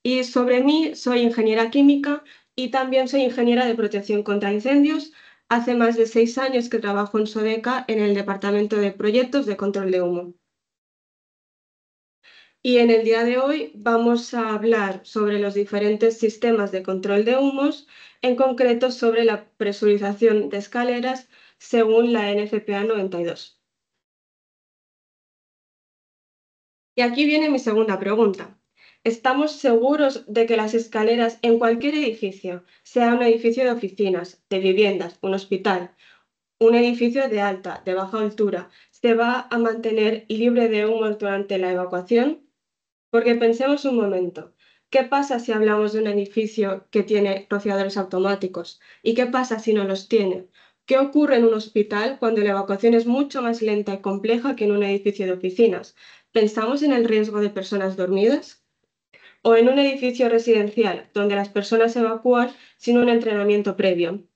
Y sobre mí, soy ingeniera química y también soy ingeniera de protección contra incendios. Hace más de 6 años que trabajo en Sodeca en el Departamento de Proyectos de Control de Humo. Y en el día de hoy vamos a hablar sobre los diferentes sistemas de control de humos, en concreto sobre la presurización de escaleras según la NFPA 92. Y aquí viene mi segunda pregunta. ¿Estamos seguros de que las escaleras en cualquier edificio, sea un edificio de oficinas, de viviendas, un hospital, un edificio de alta, de baja altura, se va a mantener libre de humos durante la evacuación? Porque pensemos un momento, ¿qué pasa si hablamos de un edificio que tiene rociadores automáticos? ¿Y qué pasa si no los tiene? ¿Qué ocurre en un hospital cuando la evacuación es mucho más lenta y compleja que en un edificio de oficinas? ¿Pensamos en el riesgo de personas dormidas? ¿O en un edificio residencial donde las personas se evacúan sin un entrenamiento previo?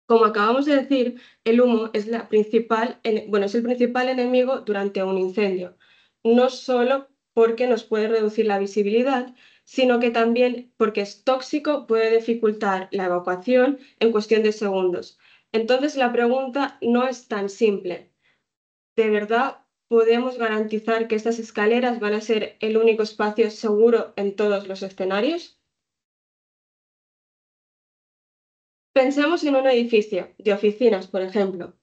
Como acabamos de decir, el humo es es el principal enemigo durante un incendio, no solo porque nos puede reducir la visibilidad, sino que también porque es tóxico, puede dificultar la evacuación en cuestión de segundos. Entonces la pregunta no es tan simple. ¿De verdad podemos garantizar que estas escaleras van a ser el único espacio seguro en todos los escenarios? Pensemos en un edificio de oficinas, por ejemplo.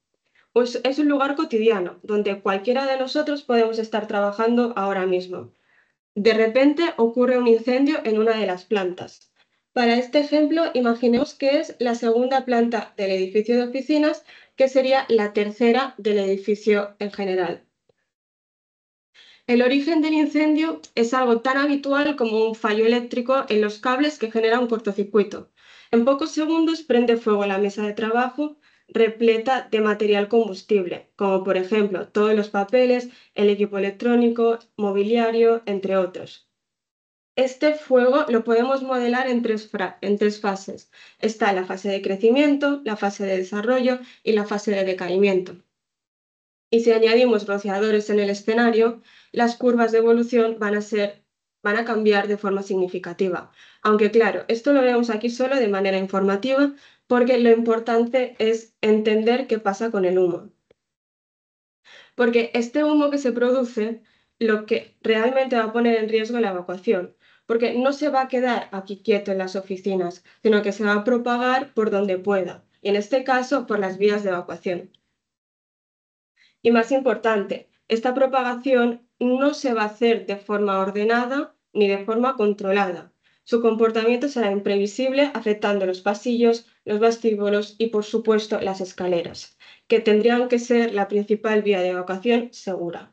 Pues es un lugar cotidiano donde cualquiera de nosotros podemos estar trabajando ahora mismo. De repente ocurre un incendio en una de las plantas. Para este ejemplo, imaginemos que es la segunda planta del edificio de oficinas, que sería la tercera del edificio en general. El origen del incendio es algo tan habitual como un fallo eléctrico en los cables que genera un cortocircuito. En pocos segundos prende fuego la mesa de trabajo repleta de material combustible, como por ejemplo todos los papeles, el equipo electrónico, mobiliario, entre otros. Este fuego lo podemos modelar en tres fases. Está la fase de crecimiento, la fase de desarrollo y la fase de decaimiento. Y si añadimos rociadores en el escenario, las curvas de evolución van a cambiar de forma significativa. Aunque claro, esto lo vemos aquí solo de manera informativa porque lo importante es entender qué pasa con el humo. Porque este humo que se produce, lo que realmente va a poner en riesgo la evacuación, porque no se va a quedar aquí quieto en las oficinas, sino que se va a propagar por donde pueda, y en este caso por las vías de evacuación. Y más importante, esta propagación no se va a hacer de forma ordenada ni de forma controlada. Su comportamiento será imprevisible, afectando los pasillos, los vestíbulos y, por supuesto, las escaleras, que tendrían que ser la principal vía de evacuación segura.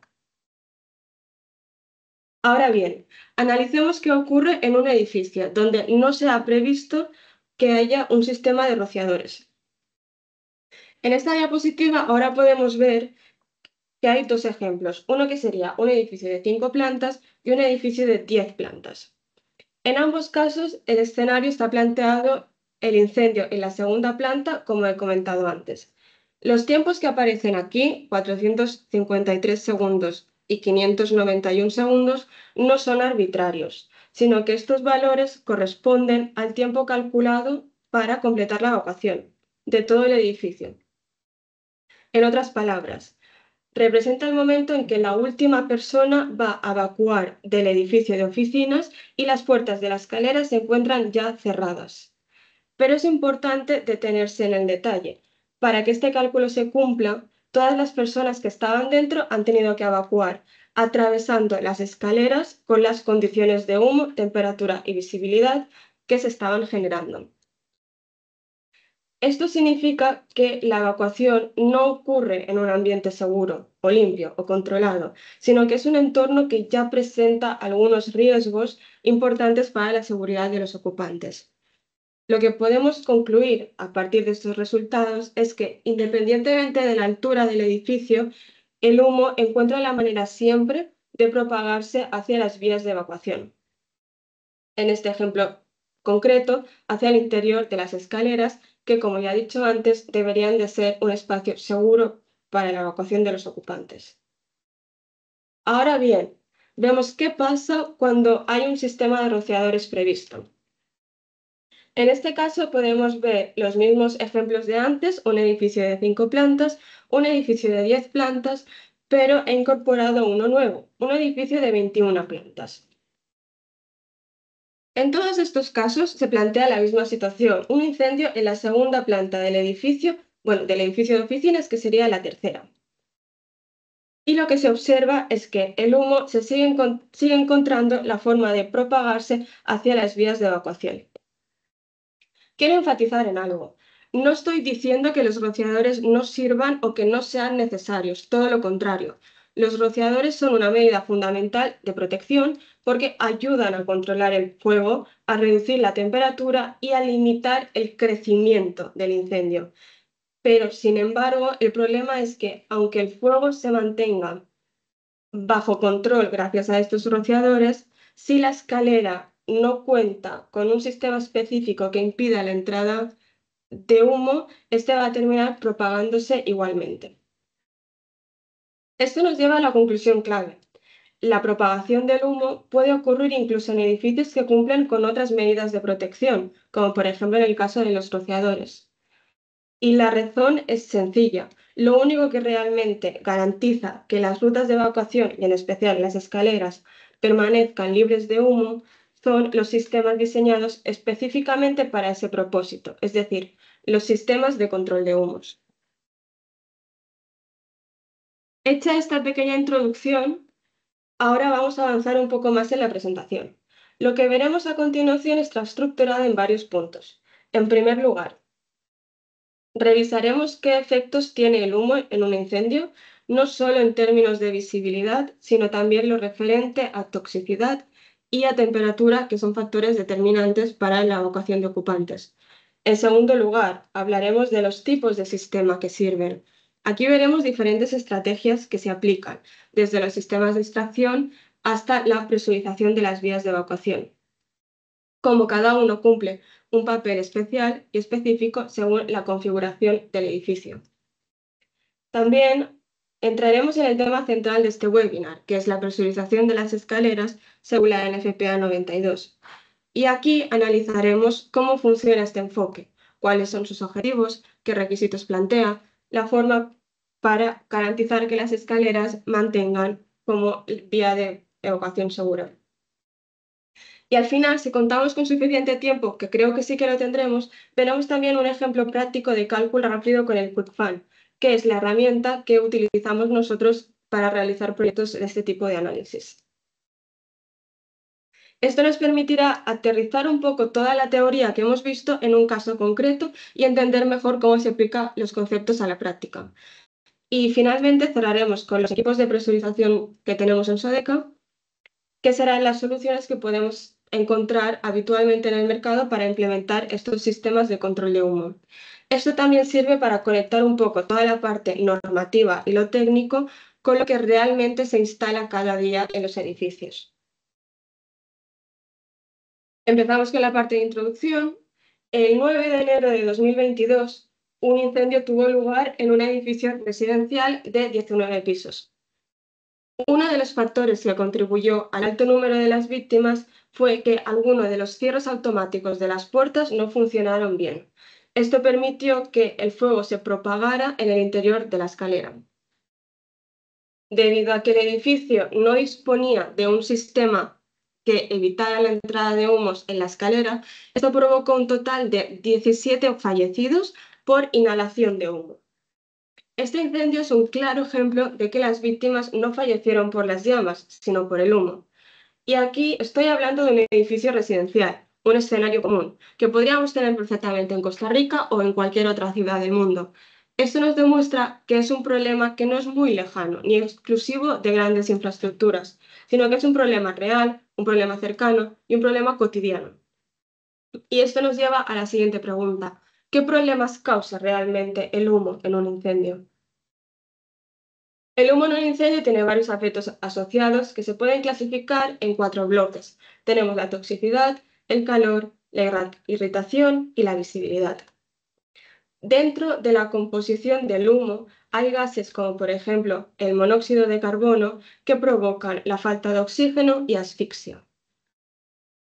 Ahora bien, analicemos qué ocurre en un edificio donde no se ha previsto que haya un sistema de rociadores. En esta diapositiva ahora podemos ver que hay dos ejemplos, uno que sería un edificio de 5 plantas y un edificio de 10 plantas. En ambos casos, el escenario está planteado el incendio en la segunda planta, como he comentado antes. Los tiempos que aparecen aquí, 453 segundos y 591 segundos, no son arbitrarios, sino que estos valores corresponden al tiempo calculado para completar la evacuación de todo el edificio. En otras palabras, representa el momento en que la última persona va a evacuar del edificio de oficinas y las puertas de la escalera se encuentran ya cerradas. Pero es importante detenerse en el detalle. Para que este cálculo se cumpla, todas las personas que estaban dentro han tenido que evacuar, atravesando las escaleras con las condiciones de humo, temperatura y visibilidad que se estaban generando. Esto significa que la evacuación no ocurre en un ambiente seguro o limpio o controlado, sino que es un entorno que ya presenta algunos riesgos importantes para la seguridad de los ocupantes. Lo que podemos concluir a partir de estos resultados es que, independientemente de la altura del edificio, el humo encuentra la manera siempre de propagarse hacia las vías de evacuación. En este ejemplo concreto, hacia el interior de las escaleras, que, como ya he dicho antes, deberían de ser un espacio seguro para la evacuación de los ocupantes. Ahora bien, vemos qué pasa cuando hay un sistema de rociadores previsto. En este caso podemos ver los mismos ejemplos de antes, un edificio de 5 plantas, un edificio de 10 plantas, pero he incorporado uno nuevo, un edificio de 21 plantas. En todos estos casos se plantea la misma situación, un incendio en la segunda planta del edificio, del edificio de oficinas, que sería la tercera. Y lo que se observa es que el humo sigue encontrando la forma de propagarse hacia las vías de evacuación. Quiero enfatizar en algo. No estoy diciendo que los rociadores no sirvan o que no sean necesarios, todo lo contrario. Los rociadores son una medida fundamental de protección porque ayudan a controlar el fuego, a reducir la temperatura y a limitar el crecimiento del incendio. Pero, sin embargo, el problema es que, aunque el fuego se mantenga bajo control gracias a estos rociadores, si la escalera no cuenta con un sistema específico que impida la entrada de humo, este va a terminar propagándose igualmente. Esto nos lleva a la conclusión clave. La propagación del humo puede ocurrir incluso en edificios que cumplen con otras medidas de protección, como por ejemplo en el caso de los rociadores. Y la razón es sencilla. Lo único que realmente garantiza que las rutas de evacuación, y en especial las escaleras, permanezcan libres de humo son los sistemas diseñados específicamente para ese propósito, es decir, los sistemas de control de humos. Hecha esta pequeña introducción, ahora vamos a avanzar un poco más en la presentación. Lo que veremos a continuación está estructurado en varios puntos. En primer lugar, revisaremos qué efectos tiene el humo en un incendio, no solo en términos de visibilidad, sino también lo referente a toxicidad y a temperatura, que son factores determinantes para la evacuación de ocupantes. En segundo lugar, hablaremos de los tipos de sistema que sirven. Aquí veremos diferentes estrategias que se aplican, desde los sistemas de extracción hasta la presurización de las vías de evacuación. Como cada uno cumple un papel especial y específico según la configuración del edificio. También entraremos en el tema central de este webinar, que es la presurización de las escaleras según la NFPA 92. Y aquí analizaremos cómo funciona este enfoque, cuáles son sus objetivos, qué requisitos plantea, la forma para garantizar que las escaleras mantengan como vía de evacuación segura. Y al final, si contamos con suficiente tiempo, que creo que sí que lo tendremos, veremos también un ejemplo práctico de cálculo rápido con el QuickFun, que es la herramienta que utilizamos nosotros para realizar proyectos de este tipo de análisis. Esto nos permitirá aterrizar un poco toda la teoría que hemos visto en un caso concreto y entender mejor cómo se aplican los conceptos a la práctica. Y finalmente cerraremos con los equipos de presurización que tenemos en Sodeca, que serán las soluciones que podemos encontrar habitualmente en el mercado para implementar estos sistemas de control de humo. Esto también sirve para conectar un poco toda la parte normativa y lo técnico con lo que realmente se instala cada día en los edificios. Empezamos con la parte de introducción. El 9 de enero de 2022, un incendio tuvo lugar en un edificio residencial de 19 pisos. Uno de los factores que contribuyó al alto número de las víctimas fue que algunos de los cierres automáticos de las puertas no funcionaron bien. Esto permitió que el fuego se propagara en el interior de la escalera. Debido a que el edificio no disponía de un sistema que evitara la entrada de humos en la escalera, esto provocó un total de 17 fallecidos por inhalación de humo. Este incendio es un claro ejemplo de que las víctimas no fallecieron por las llamas, sino por el humo. Y aquí estoy hablando de un edificio residencial, un escenario común, que podríamos tener perfectamente en Costa Rica o en cualquier otra ciudad del mundo. Esto nos demuestra que es un problema que no es muy lejano ni exclusivo de grandes infraestructuras, sino que es un problema real, un problema cercano y un problema cotidiano. Y esto nos lleva a la siguiente pregunta. ¿Qué problemas causa realmente el humo en un incendio? El humo en un incendio tiene varios efectos asociados que se pueden clasificar en 4 bloques. Tenemos la toxicidad, el calor, la irritación y la visibilidad. Dentro de la composición del humo hay gases como por ejemplo el monóxido de carbono que provocan la falta de oxígeno y asfixia.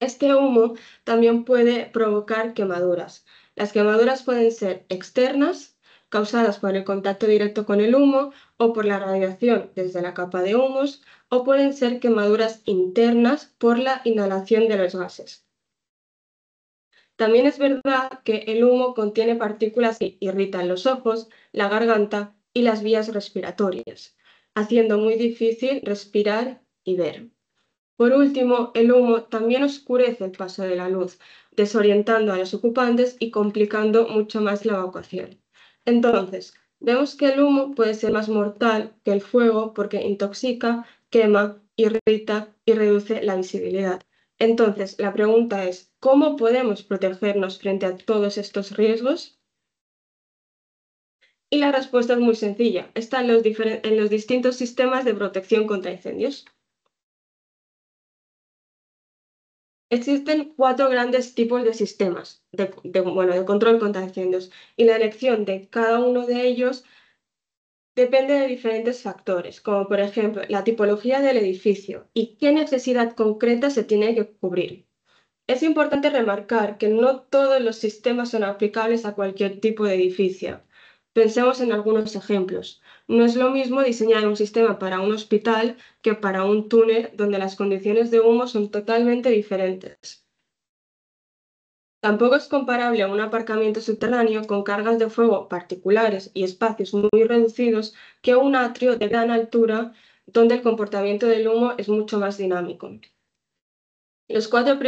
Este humo también puede provocar quemaduras. Las quemaduras pueden ser externas, causadas por el contacto directo con el humo o por la radiación desde la capa de humos, o pueden ser quemaduras internas por la inhalación de los gases. También es verdad que el humo contiene partículas que irritan los ojos, la garganta y las vías respiratorias, haciendo muy difícil respirar y ver. Por último, el humo también oscurece el paso de la luz, desorientando a los ocupantes y complicando mucho más la evacuación. Entonces, vemos que el humo puede ser más mortal que el fuego porque intoxica, quema, irrita y reduce la visibilidad. Entonces, la pregunta es, ¿cómo podemos protegernos frente a todos estos riesgos? Y la respuesta es muy sencilla, está en los distintos sistemas de protección contra incendios. Existen cuatro grandes tipos de sistemas de control contra incendios y la elección de cada uno de ellos depende de diferentes factores, como por ejemplo la tipología del edificio y qué necesidad concreta se tiene que cubrir. Es importante remarcar que no todos los sistemas son aplicables a cualquier tipo de edificio. Pensemos en algunos ejemplos. No es lo mismo diseñar un sistema para un hospital que para un túnel donde las condiciones de humo son totalmente diferentes. Tampoco es comparable a un aparcamiento subterráneo con cargas de fuego particulares y espacios muy reducidos que un atrio de gran altura donde el comportamiento del humo es mucho más dinámico. Los cuatro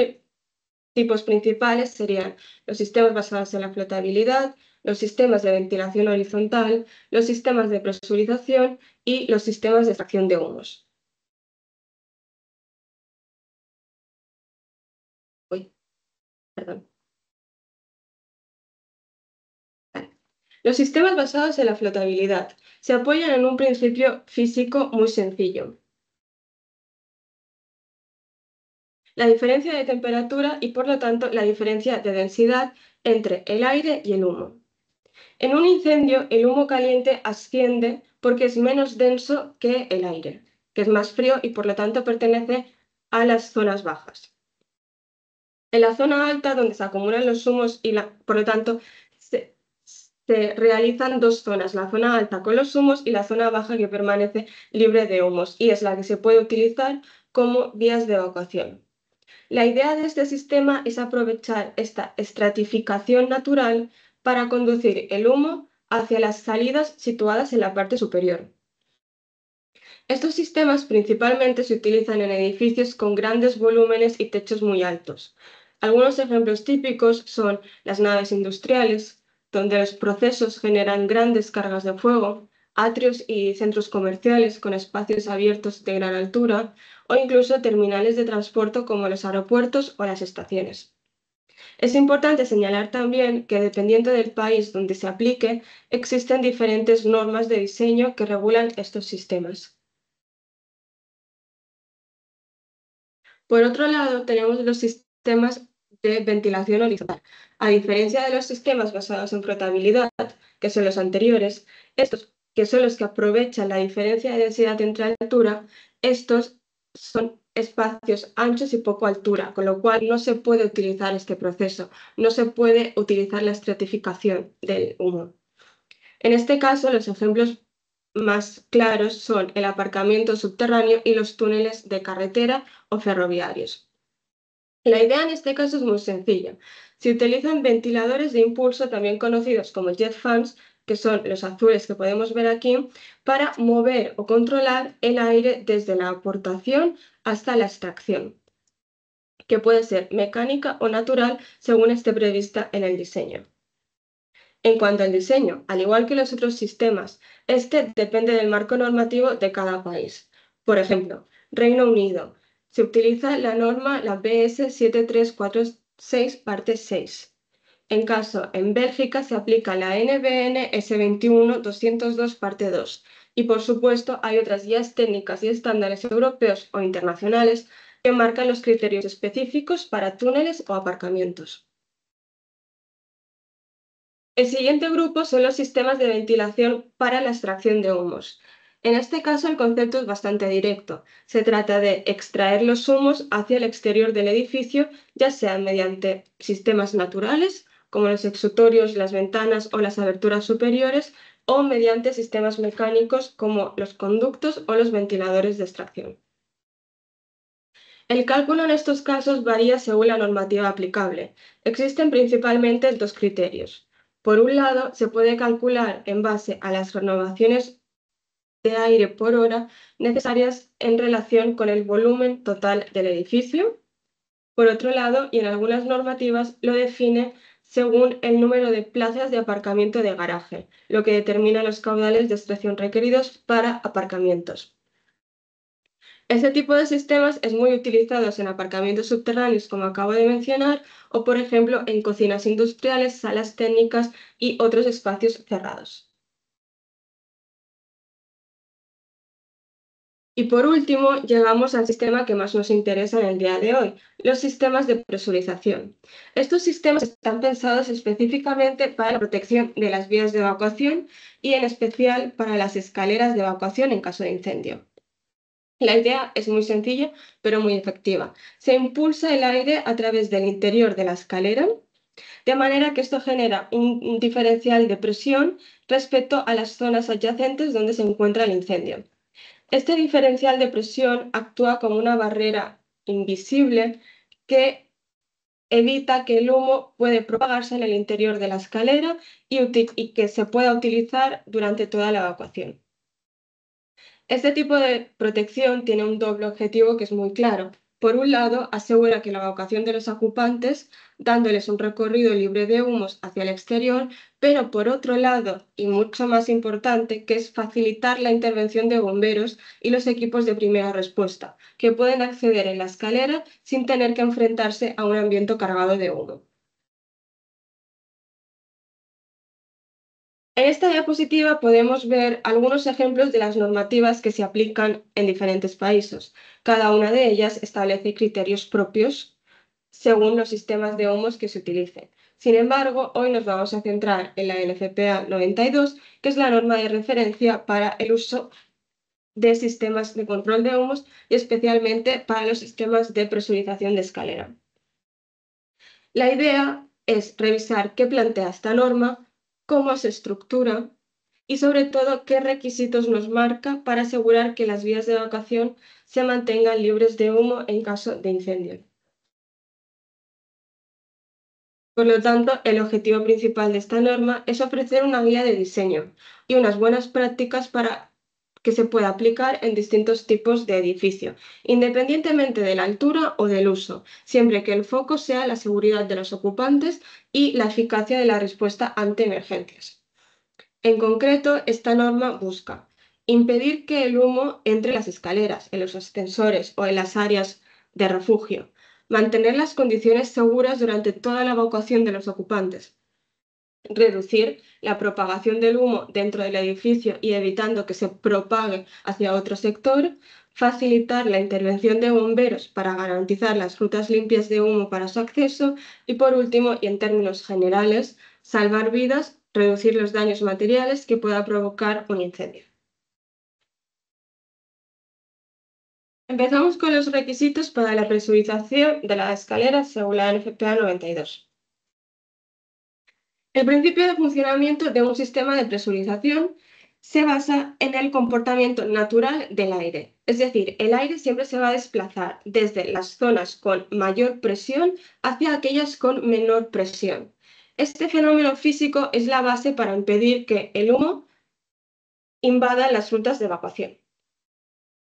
tipos principales serían los sistemas basados en la flotabilidad, los sistemas de ventilación horizontal, los sistemas de presurización y los sistemas de extracción de humos. Uy, perdón. Vale. Los sistemas basados en la flotabilidad se apoyan en un principio físico muy sencillo: la diferencia de temperatura y por lo tanto la diferencia de densidad entre el aire y el humo. En un incendio, el humo caliente asciende porque es menos denso que el aire, que es más frío y por lo tanto pertenece a las zonas bajas. En la zona alta, donde se acumulan los humos por lo tanto, se realizan dos zonas, la zona alta con los humos y la zona baja que permanece libre de humos y es la que se puede utilizar como vías de evacuación. La idea de este sistema es aprovechar esta estratificación natural para conducir el humo hacia las salidas situadas en la parte superior. Estos sistemas principalmente se utilizan en edificios con grandes volúmenes y techos muy altos. Algunos ejemplos típicos son las naves industriales, donde los procesos generan grandes cargas de fuego, atrios y centros comerciales con espacios abiertos de gran altura, o incluso terminales de transporte como los aeropuertos o las estaciones. Es importante señalar también que dependiendo del país donde se aplique, existen diferentes normas de diseño que regulan estos sistemas. Por otro lado, tenemos los sistemas de ventilación horizontal. A diferencia de los sistemas basados en flotabilidad, que son los anteriores, estos, que son los que aprovechan la diferencia de densidad entre altura, estos son espacios anchos y poco altura, con lo cual no se puede utilizar este proceso, no se puede utilizar la estratificación del humo. En este caso, los ejemplos más claros son el aparcamiento subterráneo y los túneles de carretera o ferroviarios. La idea en este caso es muy sencilla. Se utilizan ventiladores de impulso, también conocidos como jet fans, que son los azules que podemos ver aquí, para mover o controlar el aire desde la aportación hasta la extracción, que puede ser mecánica o natural según esté prevista en el diseño. En cuanto al diseño, al igual que los otros sistemas, este depende del marco normativo de cada país. Por ejemplo, Reino Unido, se utiliza la norma la BS 7346 parte 6. En Bélgica se aplica la NBN S21 202 parte 2. Y por supuesto hay otras guías técnicas y estándares europeos o internacionales que marcan los criterios específicos para túneles o aparcamientos. El siguiente grupo son los sistemas de ventilación para la extracción de humos. En este caso, el concepto es bastante directo. Se trata de extraer los humos hacia el exterior del edificio, ya sea mediante sistemas naturales, como los exutorios, las ventanas o las aberturas superiores, o mediante sistemas mecánicos, como los conductos o los ventiladores de extracción. El cálculo en estos casos varía según la normativa aplicable. Existen principalmente dos criterios. Por un lado, se puede calcular en base a las renovaciones de aire por hora necesarias en relación con el volumen total del edificio. Por otro lado, y en algunas normativas, lo define según el número de plazas de aparcamiento de garaje, lo que determina los caudales de extracción requeridos para aparcamientos. Este tipo de sistemas es muy utilizado en aparcamientos subterráneos, como acabo de mencionar, o por ejemplo en cocinas industriales, salas técnicas y otros espacios cerrados. Y por último, llegamos al sistema que más nos interesa en el día de hoy, los sistemas de presurización. Estos sistemas están pensados específicamente para la protección de las vías de evacuación y en especial para las escaleras de evacuación en caso de incendio. La idea es muy sencilla, pero muy efectiva. Se impulsa el aire a través del interior de la escalera, de manera que esto genera un diferencial de presión respecto a las zonas adyacentes donde se encuentra el incendio. Este diferencial de presión actúa como una barrera invisible que evita que el humo puede propagarse en el interior de la escalera y que se pueda utilizar durante toda la evacuación. Este tipo de protección tiene un doble objetivo que es muy claro. Por un lado, asegura que la evacuación de los ocupantes, dándoles un recorrido libre de humos hacia el exterior, pero por otro lado, y mucho más importante, que es facilitar la intervención de bomberos y los equipos de primera respuesta, que pueden acceder en la escalera sin tener que enfrentarse a un ambiente cargado de humo. En esta diapositiva podemos ver algunos ejemplos de las normativas que se aplican en diferentes países. Cada una de ellas establece criterios propios según los sistemas de humos que se utilicen. Sin embargo, hoy nos vamos a centrar en la NFPA 92, que es la norma de referencia para el uso de sistemas de control de humos y especialmente para los sistemas de presurización de escalera. La idea es revisar qué plantea esta norma, cómo se estructura y sobre todo qué requisitos nos marca para asegurar que las vías de evacuación se mantengan libres de humo en caso de incendio. Por lo tanto, el objetivo principal de esta norma es ofrecer una guía de diseño y unas buenas prácticas para que se pueda aplicar en distintos tipos de edificio, independientemente de la altura o del uso, siempre que el foco sea la seguridad de los ocupantes y la eficacia de la respuesta ante emergencias. En concreto, esta norma busca impedir que el humo entre en las escaleras, en los ascensores o en las áreas de refugio, mantener las condiciones seguras durante toda la evacuación de los ocupantes, reducir la propagación del humo dentro del edificio y evitando que se propague hacia otro sector, facilitar la intervención de bomberos para garantizar las rutas limpias de humo para su acceso y, por último, y en términos generales, salvar vidas, reducir los daños materiales que pueda provocar un incendio. Empezamos con los requisitos para la presurización de la escalera según la NFPA 92. El principio de funcionamiento de un sistema de presurización se basa en el comportamiento natural del aire. Es decir, el aire siempre se va a desplazar desde las zonas con mayor presión hacia aquellas con menor presión. Este fenómeno físico es la base para impedir que el humo invada las rutas de evacuación.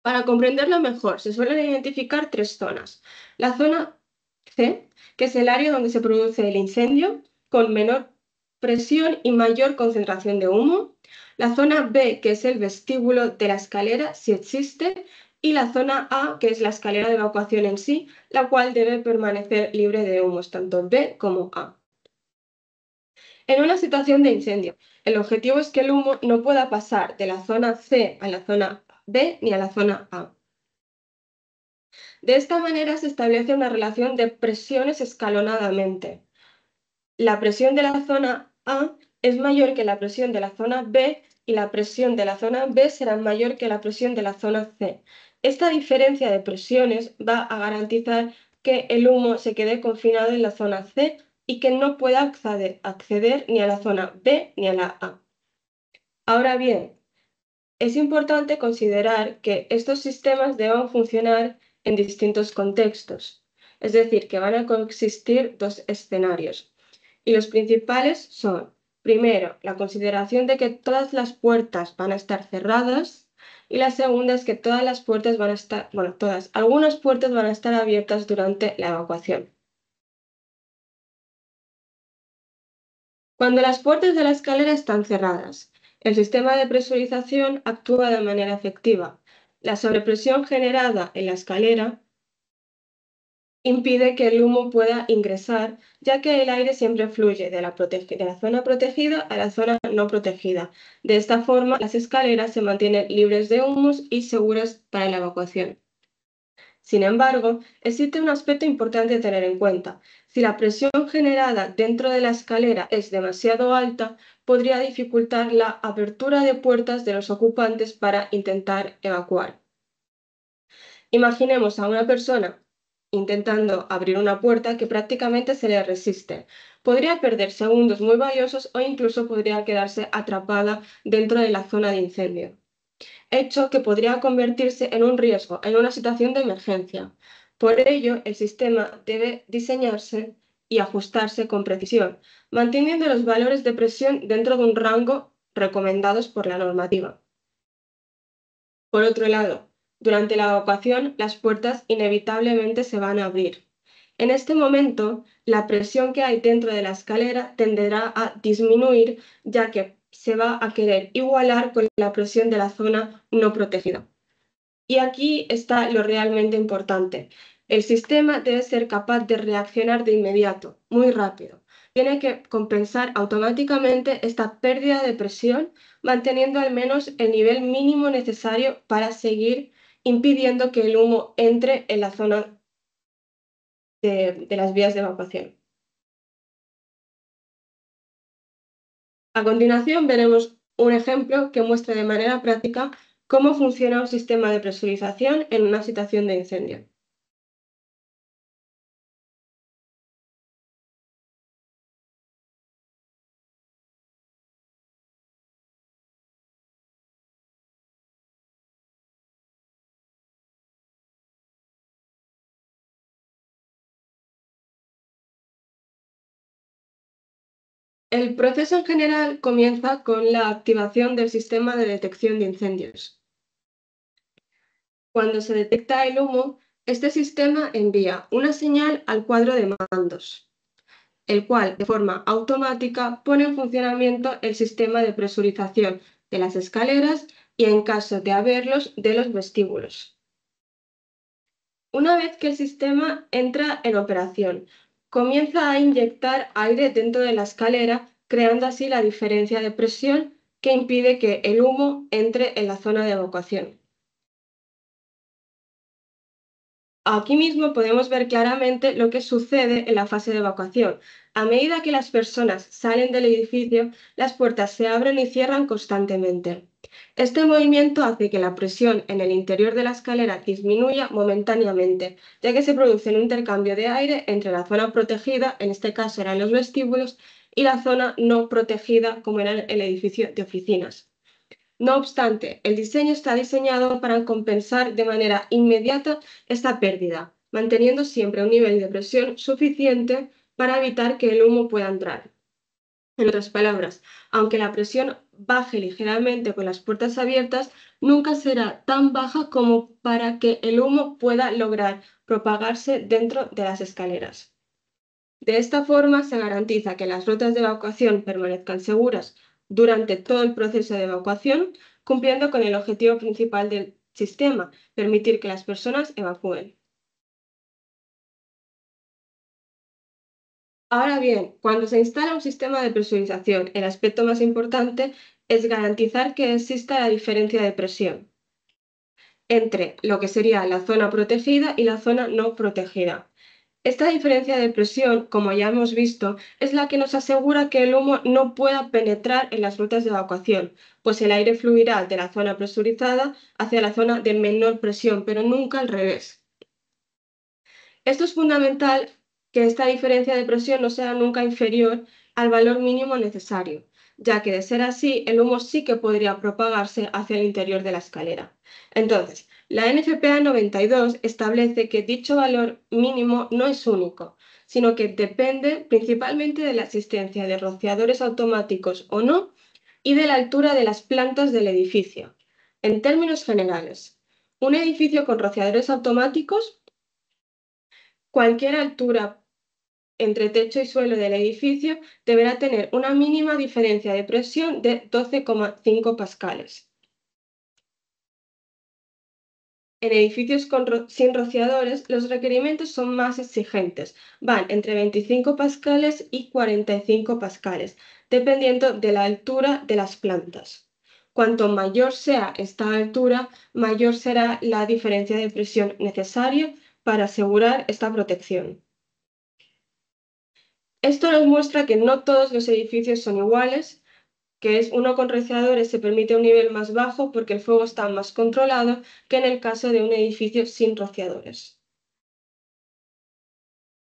Para comprenderlo mejor, se suelen identificar tres zonas. La zona C, que es el área donde se produce el incendio, con menor presión y mayor concentración de humo. La zona B, que es el vestíbulo de la escalera, si existe. Y la zona A, que es la escalera de evacuación en sí, la cual debe permanecer libre de humos, tanto B como A. En una situación de incendio, el objetivo es que el humo no pueda pasar de la zona C a la zona B ni a la zona A. De esta manera se establece una relación de presiones escalonadamente. La presión de la zona A es mayor que la presión de la zona B y la presión de la zona B será mayor que la presión de la zona C. Esta diferencia de presiones va a garantizar que el humo se quede confinado en la zona C y que no pueda acceder ni a la zona B ni a la A. Ahora bien, es importante considerar que estos sistemas deben funcionar en distintos contextos, es decir, que van a coexistir dos escenarios. Y los principales son, primero, la consideración de que todas las puertas van a estar cerradas y la segunda es que todas las puertas van a estar, bueno, todas, algunas puertas van a estar abiertas durante la evacuación. Cuando las puertas de la escalera están cerradas, el sistema de presurización actúa de manera efectiva. La sobrepresión generada en la escalera impide que el humo pueda ingresar, ya que el aire siempre fluye de la zona protegida a la zona no protegida. De esta forma, las escaleras se mantienen libres de humos y seguras para la evacuación. Sin embargo, existe un aspecto importante a tener en cuenta. Si la presión generada dentro de la escalera es demasiado alta, podría dificultar la apertura de puertas de los ocupantes para intentar evacuar. Imaginemos a una persona intentando abrir una puerta que prácticamente se le resiste. Podría perder segundos muy valiosos o incluso podría quedarse atrapada dentro de la zona de incendio, hecho que podría convertirse en un riesgo en una situación de emergencia. Por ello, el sistema debe diseñarse y ajustarse con precisión, manteniendo los valores de presión dentro de un rango recomendados por la normativa. Por otro lado, durante la evacuación, las puertas inevitablemente se van a abrir. En este momento, la presión que hay dentro de la escalera tenderá a disminuir, ya que se va a querer igualar con la presión de la zona no protegida. Y aquí está lo realmente importante. El sistema debe ser capaz de reaccionar de inmediato, muy rápido. Tiene que compensar automáticamente esta pérdida de presión, manteniendo al menos el nivel mínimo necesario para seguir impidiendo que el humo entre en la zona de las vías de evacuación. A continuación veremos un ejemplo que muestra de manera práctica cómo funciona un sistema de presurización en una situación de incendio. El proceso en general comienza con la activación del sistema de detección de incendios. Cuando se detecta el humo, este sistema envía una señal al cuadro de mandos, el cual de forma automática pone en funcionamiento el sistema de presurización de las escaleras y, en caso de haberlos, de los vestíbulos. Una vez que el sistema entra en operación, comienza a inyectar aire dentro de la escalera, creando así la diferencia de presión que impide que el humo entre en la zona de evacuación. Aquí mismo podemos ver claramente lo que sucede en la fase de evacuación. A medida que las personas salen del edificio, las puertas se abren y cierran constantemente. Este movimiento hace que la presión en el interior de la escalera disminuya momentáneamente, ya que se produce un intercambio de aire entre la zona protegida, en este caso eran los vestíbulos, y la zona no protegida, como era el edificio de oficinas. No obstante, el diseño está diseñado para compensar de manera inmediata esta pérdida, manteniendo siempre un nivel de presión suficiente para evitar que el humo pueda entrar. En otras palabras, aunque la presión baje ligeramente con las puertas abiertas, nunca será tan baja como para que el humo pueda lograr propagarse dentro de las escaleras. De esta forma se garantiza que las rutas de evacuación permanezcan seguras durante todo el proceso de evacuación, cumpliendo con el objetivo principal del sistema, permitir que las personas evacúen. Ahora bien, cuando se instala un sistema de presurización, el aspecto más importante es garantizar que exista la diferencia de presión entre lo que sería la zona protegida y la zona no protegida. Esta diferencia de presión, como ya hemos visto, es la que nos asegura que el humo no pueda penetrar en las rutas de evacuación, pues el aire fluirá de la zona presurizada hacia la zona de menor presión, pero nunca al revés. Esto es fundamental, que esta diferencia de presión no sea nunca inferior al valor mínimo necesario, ya que de ser así, el humo sí que podría propagarse hacia el interior de la escalera. Entonces, la NFPA 92 establece que dicho valor mínimo no es único, sino que depende principalmente de la existencia de rociadores automáticos o no y de la altura de las plantas del edificio. En términos generales, un edificio con rociadores automáticos, cualquier altura entre techo y suelo del edificio deberá tener una mínima diferencia de presión de 12,5 pascales. En edificios sin rociadores, los requerimientos son más exigentes, van entre 25 pascales y 45 pascales, dependiendo de la altura de las plantas. Cuanto mayor sea esta altura, mayor será la diferencia de presión necesaria para asegurar esta protección. Esto nos muestra que no todos los edificios son iguales, que es uno con rociadores se permite un nivel más bajo porque el fuego está más controlado que en el caso de un edificio sin rociadores.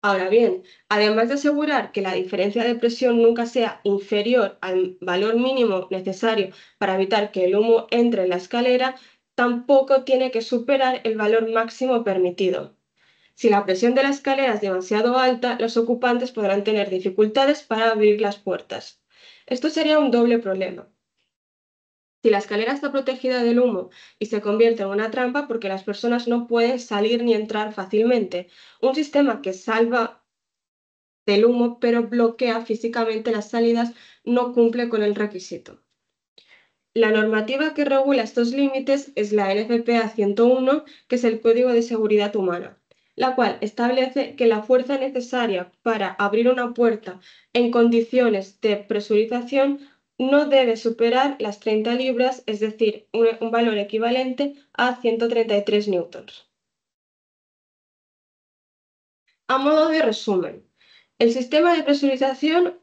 Ahora bien, además de asegurar que la diferencia de presión nunca sea inferior al valor mínimo necesario para evitar que el humo entre en la escalera, tampoco tiene que superar el valor máximo permitido. Si la presión de la escalera es demasiado alta, los ocupantes podrán tener dificultades para abrir las puertas. Esto sería un doble problema. Si la escalera está protegida del humo y se convierte en una trampa porque las personas no pueden salir ni entrar fácilmente, un sistema que salva del humo pero bloquea físicamente las salidas no cumple con el requisito. La normativa que regula estos límites es la NFPA 101, que es el Código de Seguridad Humana, la cual establece que la fuerza necesaria para abrir una puerta en condiciones de presurización no debe superar las 30 libras, es decir, un valor equivalente a 133 newtons. A modo de resumen, el sistema de presurización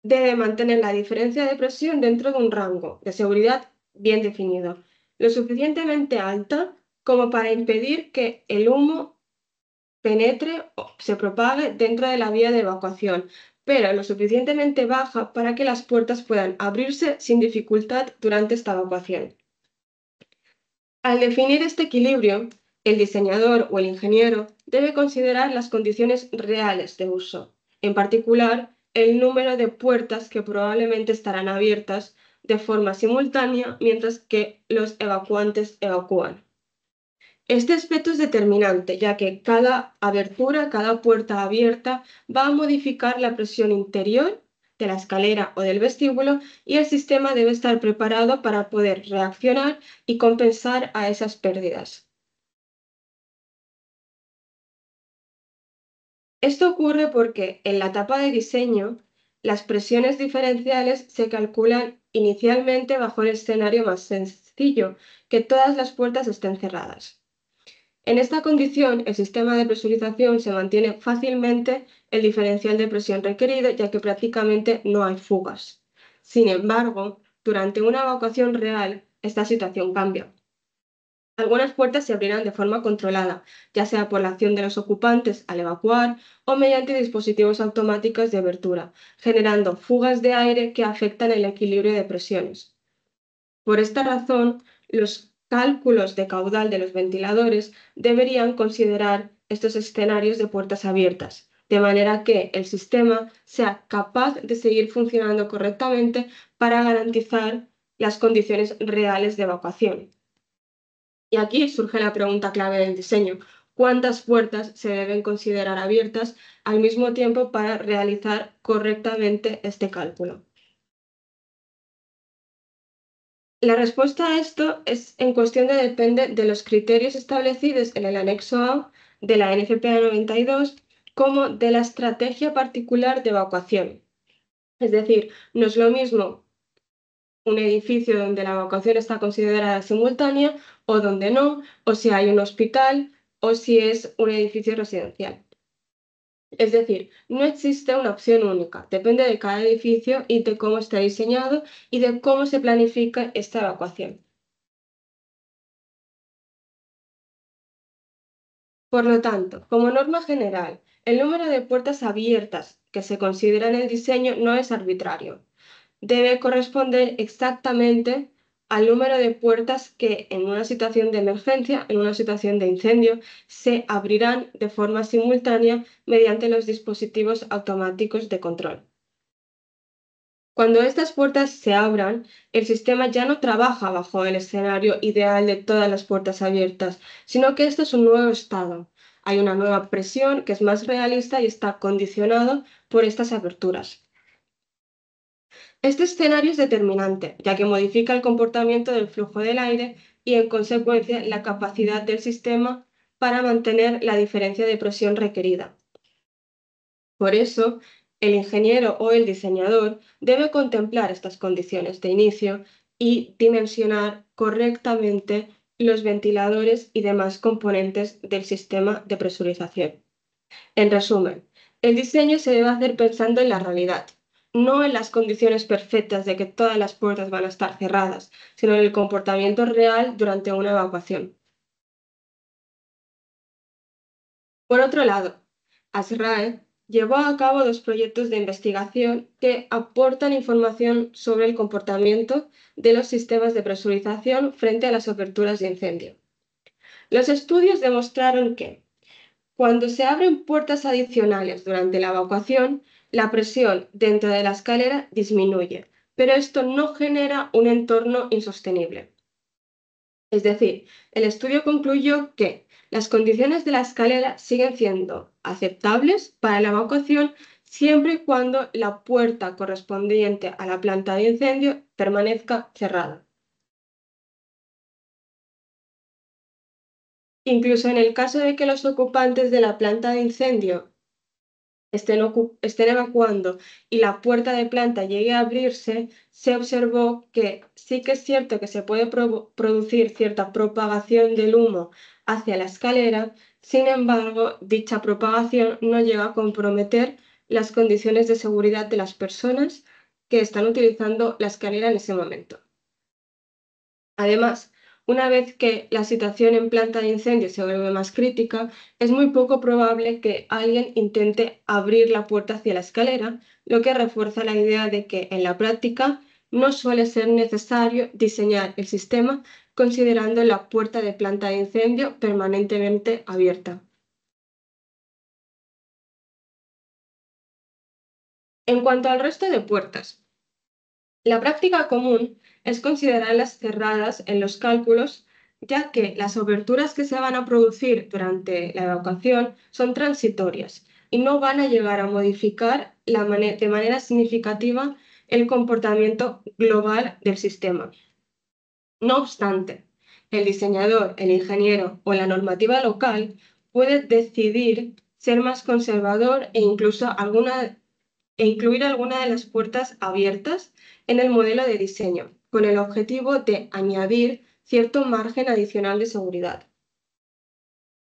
debe mantener la diferencia de presión dentro de un rango de seguridad bien definido, lo suficientemente alta como para impedir que el humo penetre o se propague dentro de la vía de evacuación, pero lo suficientemente baja para que las puertas puedan abrirse sin dificultad durante esta evacuación. Al definir este equilibrio, el diseñador o el ingeniero debe considerar las condiciones reales de uso, en particular el número de puertas que probablemente estarán abiertas de forma simultánea mientras que los evacuantes evacúan. Este aspecto es determinante, ya que cada abertura, cada puerta abierta va a modificar la presión interior de la escalera o del vestíbulo y el sistema debe estar preparado para poder reaccionar y compensar a esas pérdidas. Esto ocurre porque en la etapa de diseño, las presiones diferenciales se calculan inicialmente bajo el escenario más sencillo, que todas las puertas estén cerradas. En esta condición, el sistema de presurización se mantiene fácilmente el diferencial de presión requerido, ya que prácticamente no hay fugas. Sin embargo, durante una evacuación real, esta situación cambia. Algunas puertas se abrirán de forma controlada, ya sea por la acción de los ocupantes al evacuar o mediante dispositivos automáticos de abertura, generando fugas de aire que afectan el equilibrio de presiones. Por esta razón, los cálculos de caudal de los ventiladores deberían considerar estos escenarios de puertas abiertas, de manera que el sistema sea capaz de seguir funcionando correctamente para garantizar las condiciones reales de evacuación. Y aquí surge la pregunta clave del diseño: ¿cuántas puertas se deben considerar abiertas al mismo tiempo para realizar correctamente este cálculo? La respuesta a esto es en cuestión depende de los criterios establecidos en el anexo A de la NFPA 92 como de la estrategia particular de evacuación. Es decir, no es lo mismo un edificio donde la evacuación está considerada simultánea o donde no, o si hay un hospital o si es un edificio residencial. Es decir, no existe una opción única, depende de cada edificio y de cómo está diseñado y de cómo se planifica esta evacuación. Por lo tanto, como norma general, el número de puertas abiertas que se considera en el diseño no es arbitrario. Debe corresponder exactamente al número de puertas que en una situación de emergencia, en una situación de incendio, se abrirán de forma simultánea mediante los dispositivos automáticos de control. Cuando estas puertas se abran, el sistema ya no trabaja bajo el escenario ideal de todas las puertas abiertas, sino que esto es un nuevo estado. Hay una nueva presión que es más realista y está condicionado por estas aberturas. Este escenario es determinante, ya que modifica el comportamiento del flujo del aire y, en consecuencia, la capacidad del sistema para mantener la diferencia de presión requerida. Por eso, el ingeniero o el diseñador debe contemplar estas condiciones de inicio y dimensionar correctamente los ventiladores y demás componentes del sistema de presurización. En resumen, el diseño se debe hacer pensando en la realidad, no en las condiciones perfectas de que todas las puertas van a estar cerradas, sino en el comportamiento real durante una evacuación. Por otro lado, ASRAE llevó a cabo dos proyectos de investigación que aportan información sobre el comportamiento de los sistemas de presurización frente a las aperturas de incendio. Los estudios demostraron que cuando se abren puertas adicionales durante la evacuación, la presión dentro de la escalera disminuye, pero esto no genera un entorno insostenible. Es decir, el estudio concluyó que las condiciones de la escalera siguen siendo aceptables para la evacuación siempre y cuando la puerta correspondiente a la planta de incendio permanezca cerrada. Incluso en el caso de que los ocupantes de la planta de incendio estén evacuando y la puerta de planta llegue a abrirse, se observó que sí que es cierto que se puede producir cierta propagación del humo hacia la escalera, sin embargo, dicha propagación no llega a comprometer las condiciones de seguridad de las personas que están utilizando la escalera en ese momento. Además, una vez que la situación en planta de incendio se vuelve más crítica, es muy poco probable que alguien intente abrir la puerta hacia la escalera, lo que refuerza la idea de que en la práctica no suele ser necesario diseñar el sistema considerando la puerta de planta de incendio permanentemente abierta. En cuanto al resto de puertas, la práctica común es considerarlas cerradas en los cálculos, ya que las aberturas que se van a producir durante la evacuación son transitorias y no van a llegar a modificar de manera significativa el comportamiento global del sistema. No obstante, el diseñador, el ingeniero o la normativa local puede decidir ser más conservador e incluir alguna de las puertas abiertas en el modelo de diseño, con el objetivo de añadir cierto margen adicional de seguridad.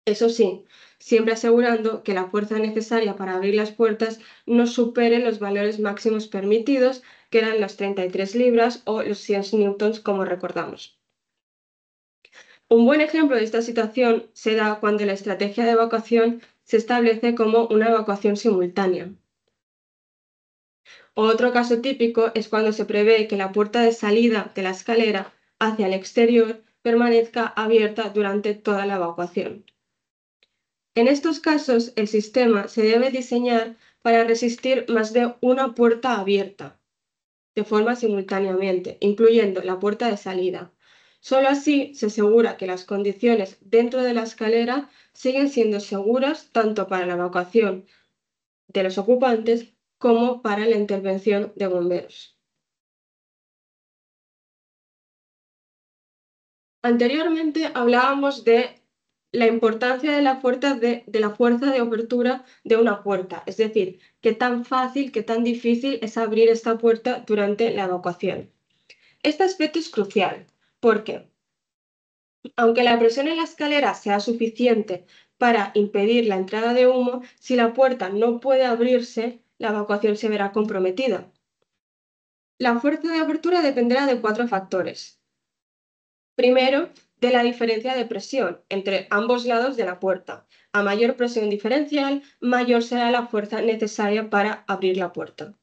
Eso sí, siempre asegurando que la fuerza necesaria para abrir las puertas no supere los valores máximos permitidos, que eran las 33 libras o los 100 newtons, como recordamos. Un buen ejemplo de esta situación se da cuando la estrategia de evacuación se establece como una evacuación simultánea. Otro caso típico es cuando se prevé que la puerta de salida de la escalera hacia el exterior permanezca abierta durante toda la evacuación. En estos casos, el sistema se debe diseñar para resistir más de una puerta abierta de forma simultáneamente, incluyendo la puerta de salida. Solo así se asegura que las condiciones dentro de la escalera siguen siendo seguras tanto para la evacuación de los ocupantes como para la intervención de bomberos. Anteriormente hablábamos de la importancia de la fuerza de apertura de una puerta, es decir, qué tan fácil, qué tan difícil es abrir esta puerta durante la evacuación. Este aspecto es crucial porque, aunque la presión en la escalera sea suficiente para impedir la entrada de humo. Si la puerta no puede abrirse, la evacuación se verá comprometida. La fuerza de apertura dependerá de 4 factores. Primero, de la diferencia de presión entre ambos lados de la puerta. A mayor presión diferencial, mayor será la fuerza necesaria para abrir la puerta.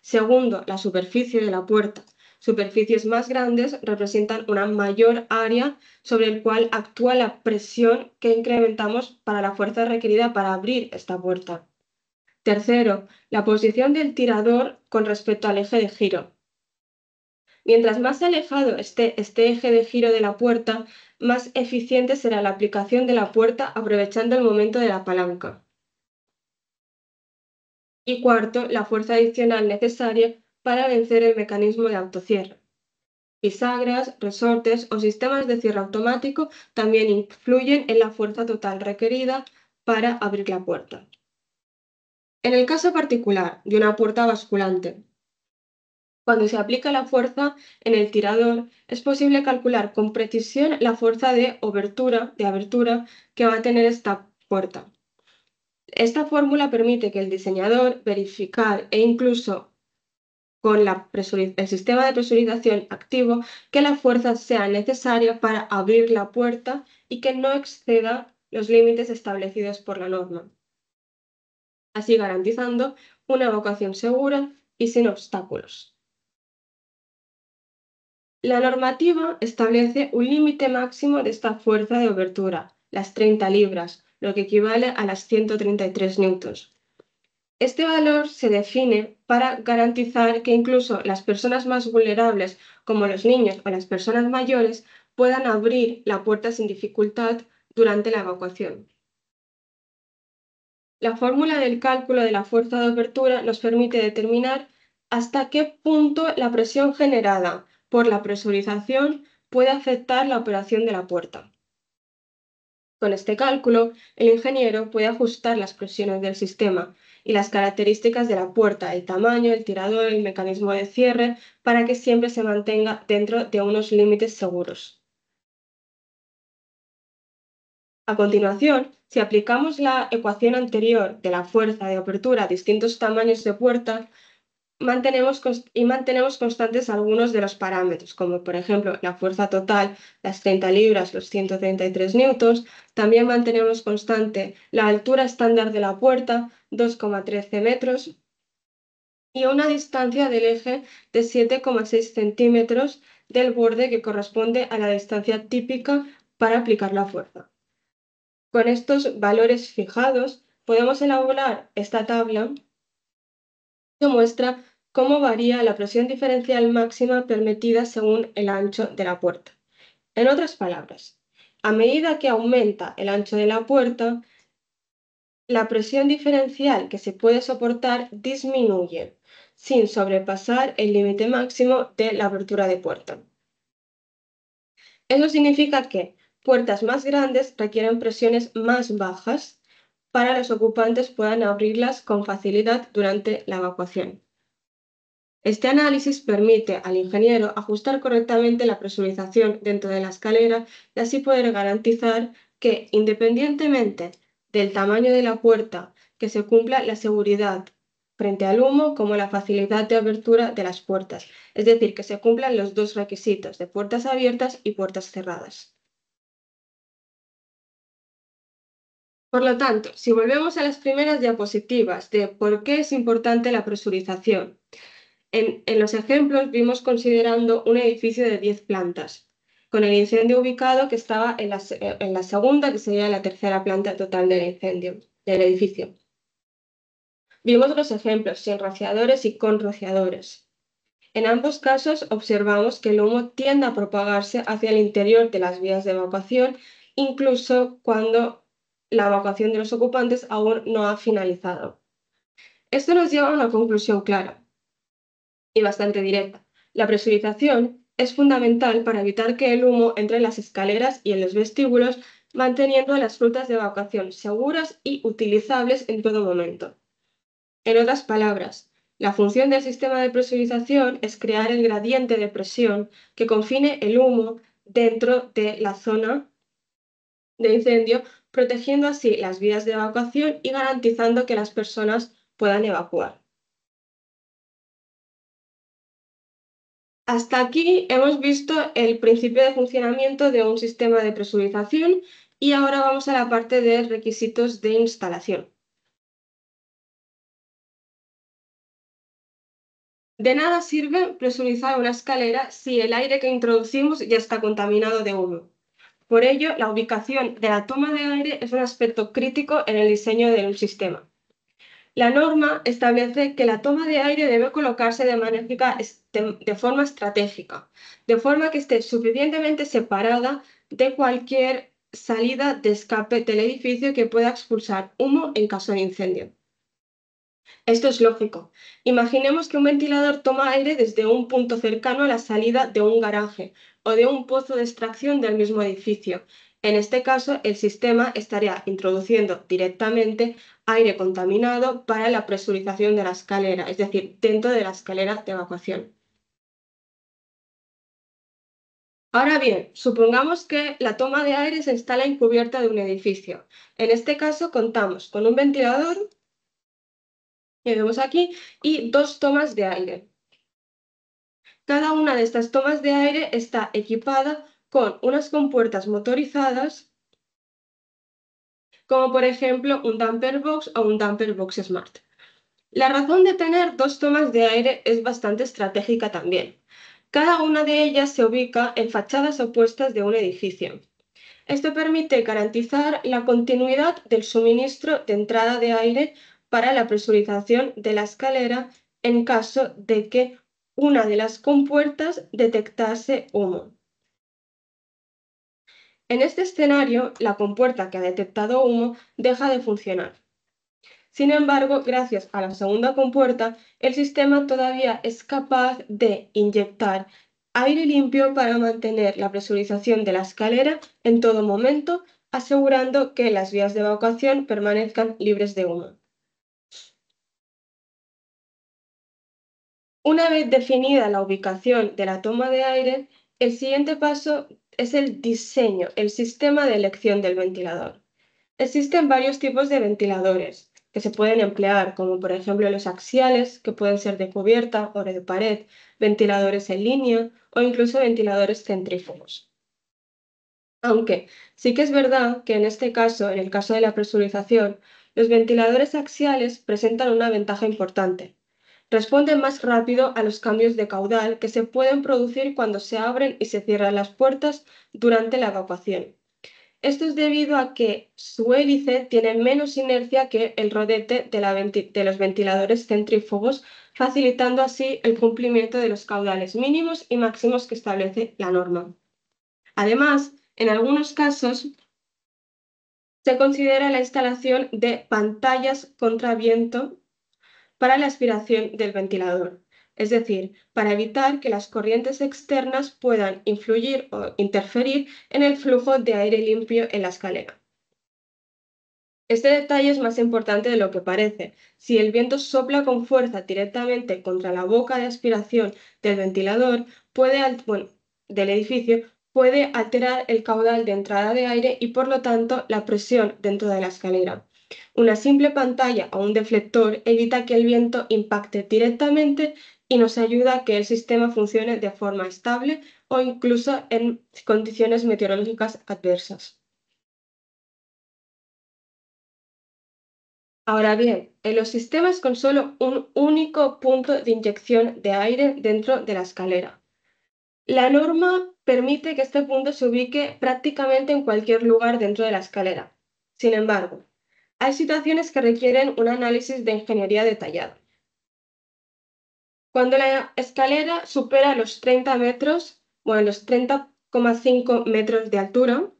Segundo, la superficie de la puerta. Superficies más grandes representan una mayor área sobre el cual actúa la presión que incrementamos para la fuerza requerida para abrir esta puerta. Tercero, la posición del tirador con respecto al eje de giro. Mientras más alejado esté este eje de giro de la puerta, más eficiente será la aplicación de la puerta aprovechando el momento de la palanca. Y cuarto, la fuerza adicional necesaria para vencer el mecanismo de autocierre. Bisagras, resortes o sistemas de cierre automático también influyen en la fuerza total requerida para abrir la puerta. En el caso particular de una puerta basculante, cuando se aplica la fuerza en el tirador, es posible calcular con precisión la fuerza de abertura que va a tener esta puerta. Esta fórmula permite que el diseñador verificar e incluso con el sistema de presurización activo que la fuerza sea necesaria para abrir la puerta y que no exceda los límites establecidos por la norma, así garantizando una evacuación segura y sin obstáculos. La normativa establece un límite máximo de esta fuerza de abertura, las 30 libras, lo que equivale a las 133 newtons. Este valor se define para garantizar que incluso las personas más vulnerables, como los niños o las personas mayores, puedan abrir la puerta sin dificultad durante la evacuación. La fórmula del cálculo de la fuerza de abertura nos permite determinar hasta qué punto la presión generada por la presurización puede afectar la operación de la puerta. Con este cálculo, el ingeniero puede ajustar las presiones del sistema y las características de la puerta, el tamaño, el tirador, el mecanismo de cierre, para que siempre se mantenga dentro de unos límites seguros. A continuación, si aplicamos la ecuación anterior de la fuerza de apertura a distintos tamaños de puerta, mantenemos constantes algunos de los parámetros, como por ejemplo la fuerza total, las 30 libras, los 133 newtons. También mantenemos constante la altura estándar de la puerta, 2,13 metros, y una distancia del eje de 7,6 centímetros del borde, que corresponde a la distancia típica para aplicar la fuerza. Con estos valores fijados, podemos elaborar esta tabla que muestra cómo varía la presión diferencial máxima permitida según el ancho de la puerta. En otras palabras, a medida que aumenta el ancho de la puerta, la presión diferencial que se puede soportar disminuye, sin sobrepasar el límite máximo de la abertura de puerta. Eso significa que puertas más grandes requieren presiones más bajas para que los ocupantes puedan abrirlas con facilidad durante la evacuación. Este análisis permite al ingeniero ajustar correctamente la presurización dentro de la escalera y así poder garantizar que, independientemente del tamaño de la puerta, que se cumpla la seguridad frente al humo como la facilidad de abertura de las puertas, es decir, que se cumplan los dos requisitos de puertas abiertas y puertas cerradas. Por lo tanto, si volvemos a las primeras diapositivas de por qué es importante la presurización, en los ejemplos vimos considerando un edificio de 10 plantas, con el incendio ubicado que estaba en la segunda, que sería la tercera planta total del incendio, del edificio. Vimos los ejemplos sin rociadores y con rociadores. En ambos casos observamos que el humo tiende a propagarse hacia el interior de las vías de evacuación, incluso cuando la evacuación de los ocupantes aún no ha finalizado. Esto nos lleva a una conclusión clara y bastante directa. La presurización es fundamental para evitar que el humo entre en las escaleras y en los vestíbulos, manteniendo las rutas de evacuación seguras y utilizables en todo momento. En otras palabras, la función del sistema de presurización es crear el gradiente de presión que confine el humo dentro de la zona de incendio, protegiendo así las vías de evacuación y garantizando que las personas puedan evacuar. Hasta aquí hemos visto el principio de funcionamiento de un sistema de presurización y ahora vamos a la parte de requisitos de instalación. De nada sirve presurizar una escalera si el aire que introducimos ya está contaminado de humo. Por ello, la ubicación de la toma de aire es un aspecto crítico en el diseño de un sistema. La norma establece que la toma de aire debe colocarse de forma estratégica, de forma que esté suficientemente separada de cualquier salida de escape del edificio que pueda expulsar humo en caso de incendio. Esto es lógico. Imaginemos que un ventilador toma aire desde un punto cercano a la salida de un garaje o de un pozo de extracción del mismo edificio. En este caso, el sistema estaría introduciendo directamente aire contaminado para la presurización de la escalera, es decir, dentro de la escalera de evacuación. Ahora bien, supongamos que la toma de aire se instala en cubierta de un edificio. En este caso, contamos con un ventilador, que vemos aquí, y dos tomas de aire. Cada una de estas tomas de aire está equipada con unas compuertas motorizadas, como por ejemplo un damper box o un damper box smart. La razón de tener dos tomas de aire es bastante estratégica también. Cada una de ellas se ubica en fachadas opuestas de un edificio. Esto permite garantizar la continuidad del suministro de entrada de aire para la presurización de la escalera en caso de que una de las compuertas detectase humo. En este escenario, la compuerta que ha detectado humo deja de funcionar. Sin embargo, gracias a la segunda compuerta, el sistema todavía es capaz de inyectar aire limpio para mantener la presurización de la escalera en todo momento, asegurando que las vías de evacuación permanezcan libres de humo. Una vez definida la ubicación de la toma de aire, el siguiente paso es el diseño, el sistema de elección del ventilador. Existen varios tipos de ventiladores que se pueden emplear, como por ejemplo los axiales, que pueden ser de cubierta o de pared, ventiladores en línea o incluso ventiladores centrífugos. Aunque sí que es verdad que en este caso, en el caso de la presurización, los ventiladores axiales presentan una ventaja importante. Responden más rápido a los cambios de caudal que se pueden producir cuando se abren y se cierran las puertas durante la evacuación. Esto es debido a que su hélice tiene menos inercia que el rodete de los ventiladores centrífugos, facilitando así el cumplimiento de los caudales mínimos y máximos que establece la norma. Además, en algunos casos se considera la instalación de pantallas contra viento para la aspiración del ventilador, es decir, para evitar que las corrientes externas puedan influir o interferir en el flujo de aire limpio en la escalera. Este detalle es más importante de lo que parece. Si el viento sopla con fuerza directamente contra la boca de aspiración del ventilador, del edificio, puede alterar el caudal de entrada de aire y por lo tanto la presión dentro de la escalera. Una simple pantalla o un deflector evita que el viento impacte directamente y nos ayuda a que el sistema funcione de forma estable o incluso en condiciones meteorológicas adversas. Ahora bien, en los sistemas con solo un único punto de inyección de aire dentro de la escalera, la norma permite que este punto se ubique prácticamente en cualquier lugar dentro de la escalera. Sin embargo, hay situaciones que requieren un análisis de ingeniería detallado. Cuando la escalera supera los 30 metros, los 30,5 metros de altura,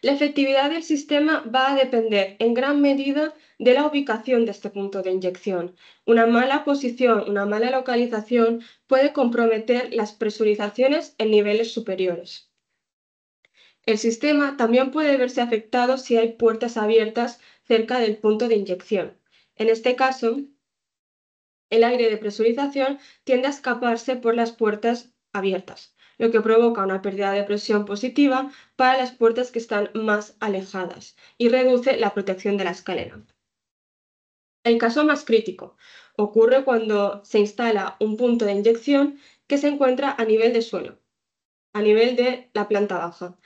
la efectividad del sistema va a depender en gran medida de la ubicación de este punto de inyección. Una mala posición, una mala localización puede comprometer las presurizaciones en niveles superiores. El sistema también puede verse afectado si hay puertas abiertas cerca del punto de inyección. En este caso, el aire de presurización tiende a escaparse por las puertas abiertas, lo que provoca una pérdida de presión positiva para las puertas que están más alejadas y reduce la protección de la escalera. El caso más crítico ocurre cuando se instala un punto de inyección que se encuentra a nivel de suelo, a nivel de la planta baja.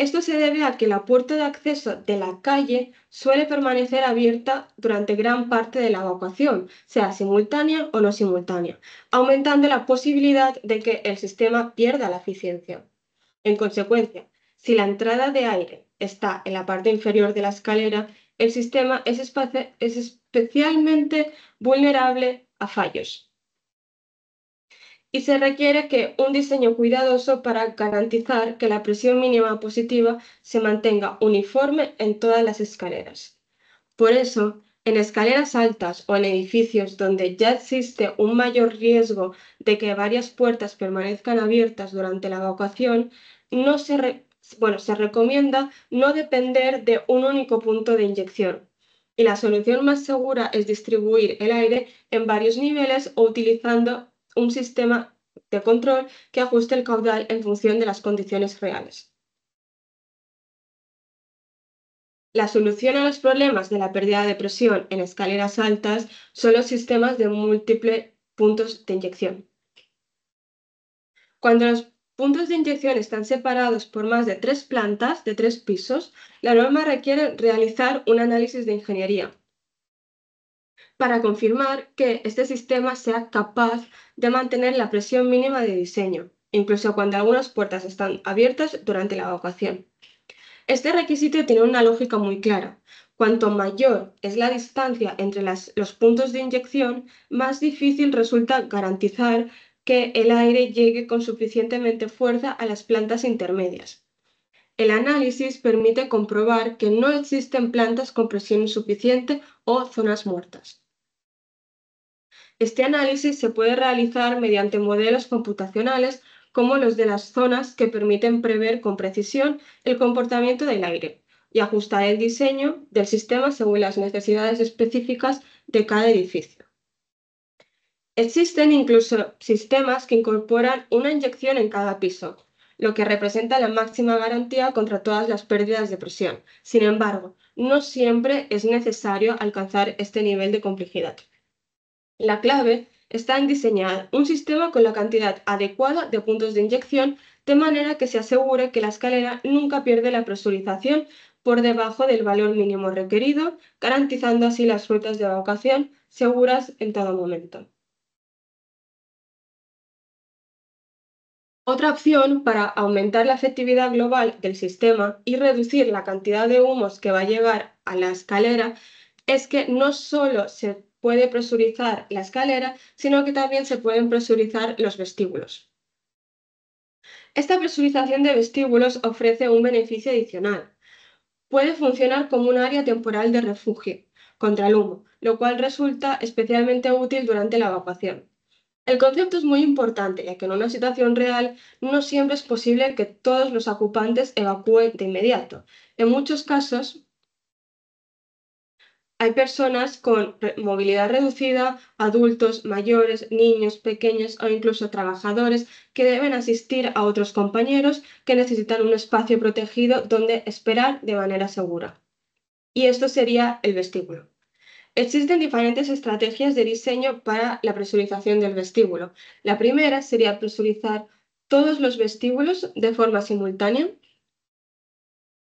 Esto se debe a que la puerta de acceso de la calle suele permanecer abierta durante gran parte de la evacuación, sea simultánea o no simultánea, aumentando la posibilidad de que el sistema pierda la eficiencia. En consecuencia, si la entrada de aire está en la parte inferior de la escalera, el sistema es especialmente vulnerable a fallos y se requiere que un diseño cuidadoso para garantizar que la presión mínima positiva se mantenga uniforme en todas las escaleras. Por eso, en escaleras altas o en edificios donde ya existe un mayor riesgo de que varias puertas permanezcan abiertas durante la evacuación, se recomienda no depender de un único punto de inyección. Y la solución más segura es distribuir el aire en varios niveles o utilizando un sistema de control que ajuste el caudal en función de las condiciones reales. La solución a los problemas de la pérdida de presión en escaleras altas son los sistemas de múltiples puntos de inyección. Cuando los puntos de inyección están separados por más de 3 plantas, de 3 pisos, la norma requiere realizar un análisis de ingeniería para confirmar que este sistema sea capaz de mantener la presión mínima de diseño, incluso cuando algunas puertas están abiertas durante la evacuación. Este requisito tiene una lógica muy clara. Cuanto mayor es la distancia entre los puntos de inyección, más difícil resulta garantizar que el aire llegue con suficientemente fuerza a las plantas intermedias. El análisis permite comprobar que no existen plantas con presión insuficiente o zonas muertas. Este análisis se puede realizar mediante modelos computacionales como los de las zonas que permiten prever con precisión el comportamiento del aire y ajustar el diseño del sistema según las necesidades específicas de cada edificio. Existen incluso sistemas que incorporan una inyección en cada piso, lo que representa la máxima garantía contra todas las pérdidas de presión. Sin embargo, no siempre es necesario alcanzar este nivel de complejidad. La clave está en diseñar un sistema con la cantidad adecuada de puntos de inyección de manera que se asegure que la escalera nunca pierde la presurización por debajo del valor mínimo requerido, garantizando así las rutas de evacuación seguras en todo momento. Otra opción para aumentar la efectividad global del sistema y reducir la cantidad de humos que va a llegar a la escalera es que no solo se puede presurizar la escalera, sino que también se pueden presurizar los vestíbulos. Esta presurización de vestíbulos ofrece un beneficio adicional. Puede funcionar como un área temporal de refugio contra el humo, lo cual resulta especialmente útil durante la evacuación. El concepto es muy importante, ya que en una situación real no siempre es posible que todos los ocupantes evacúen de inmediato. En muchos casos, hay personas con movilidad reducida, adultos, mayores, niños, pequeños o incluso trabajadores que deben asistir a otros compañeros que necesitan un espacio protegido donde esperar de manera segura. Y esto sería el vestíbulo. Existen diferentes estrategias de diseño para la presurización del vestíbulo. La primera sería presurizar todos los vestíbulos de forma simultánea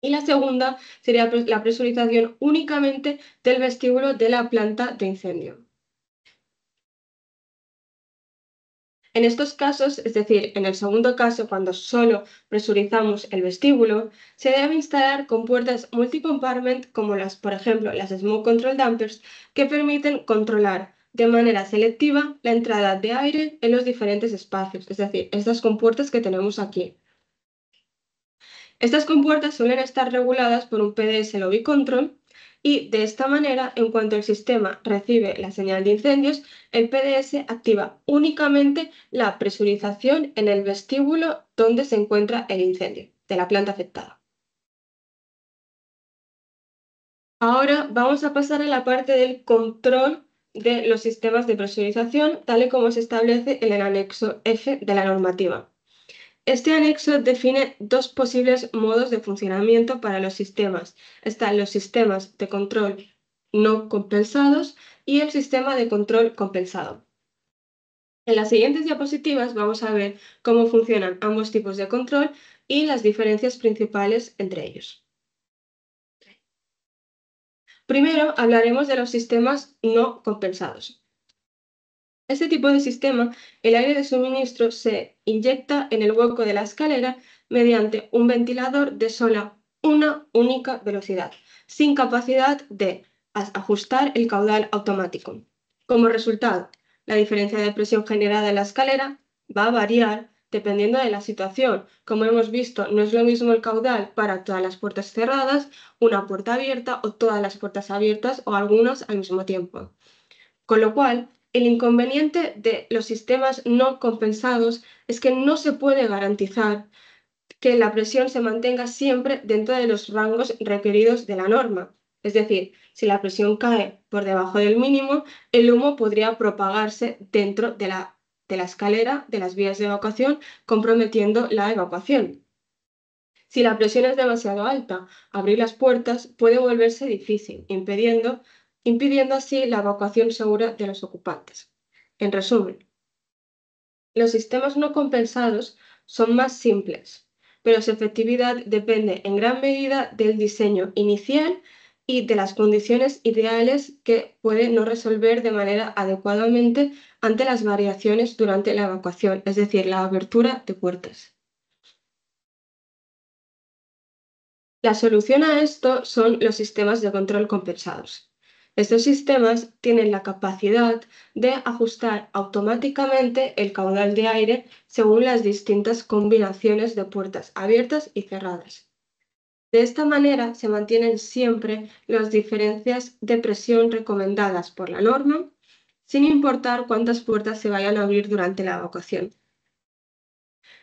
y la segunda sería la presurización únicamente del vestíbulo de la planta de incendio. En estos casos, es decir, en el segundo caso, cuando solo presurizamos el vestíbulo, se debe instalar compuertas multi-compartment como por ejemplo, las Smoke Control Dampers, que permiten controlar de manera selectiva la entrada de aire en los diferentes espacios, es decir, estas compuertas que tenemos aquí. Estas compuertas suelen estar reguladas por un PDS Lobby Control y de esta manera, en cuanto el sistema recibe la señal de incendios, el PDS activa únicamente la presurización en el vestíbulo donde se encuentra el incendio de la planta afectada. Ahora vamos a pasar a la parte del control de los sistemas de presurización, tal y como se establece en el anexo F de la normativa. Este anexo define dos posibles modos de funcionamiento para los sistemas. Están los sistemas de control no compensados y el sistema de control compensado. En las siguientes diapositivas vamos a ver cómo funcionan ambos tipos de control y las diferencias principales entre ellos. Primero hablaremos de los sistemas no compensados. Este tipo de sistema, el aire de suministro se inyecta en el hueco de la escalera mediante un ventilador de sola una única velocidad, sin capacidad de ajustar el caudal automático. Como resultado, la diferencia de presión generada en la escalera va a variar dependiendo de la situación. Como hemos visto, no es lo mismo el caudal para todas las puertas cerradas, una puerta abierta o todas las puertas abiertas o algunas al mismo tiempo. Con lo cual, el inconveniente de los sistemas no compensados es que no se puede garantizar que la presión se mantenga siempre dentro de los rangos requeridos de la norma. Es decir, si la presión cae por debajo del mínimo, el humo podría propagarse dentro de la escalera de las vías de evacuación, comprometiendo la evacuación. Si la presión es demasiado alta, abrir las puertas puede volverse difícil, impidiendo así la evacuación segura de los ocupantes. En resumen, los sistemas no compensados son más simples, pero su efectividad depende en gran medida del diseño inicial y de las condiciones ideales que puede no resolver de manera adecuadamente ante las variaciones durante la evacuación, es decir, la abertura de puertas. La solución a esto son los sistemas de control compensados. Estos sistemas tienen la capacidad de ajustar automáticamente el caudal de aire según las distintas combinaciones de puertas abiertas y cerradas. De esta manera se mantienen siempre las diferencias de presión recomendadas por la norma, sin importar cuántas puertas se vayan a abrir durante la evacuación.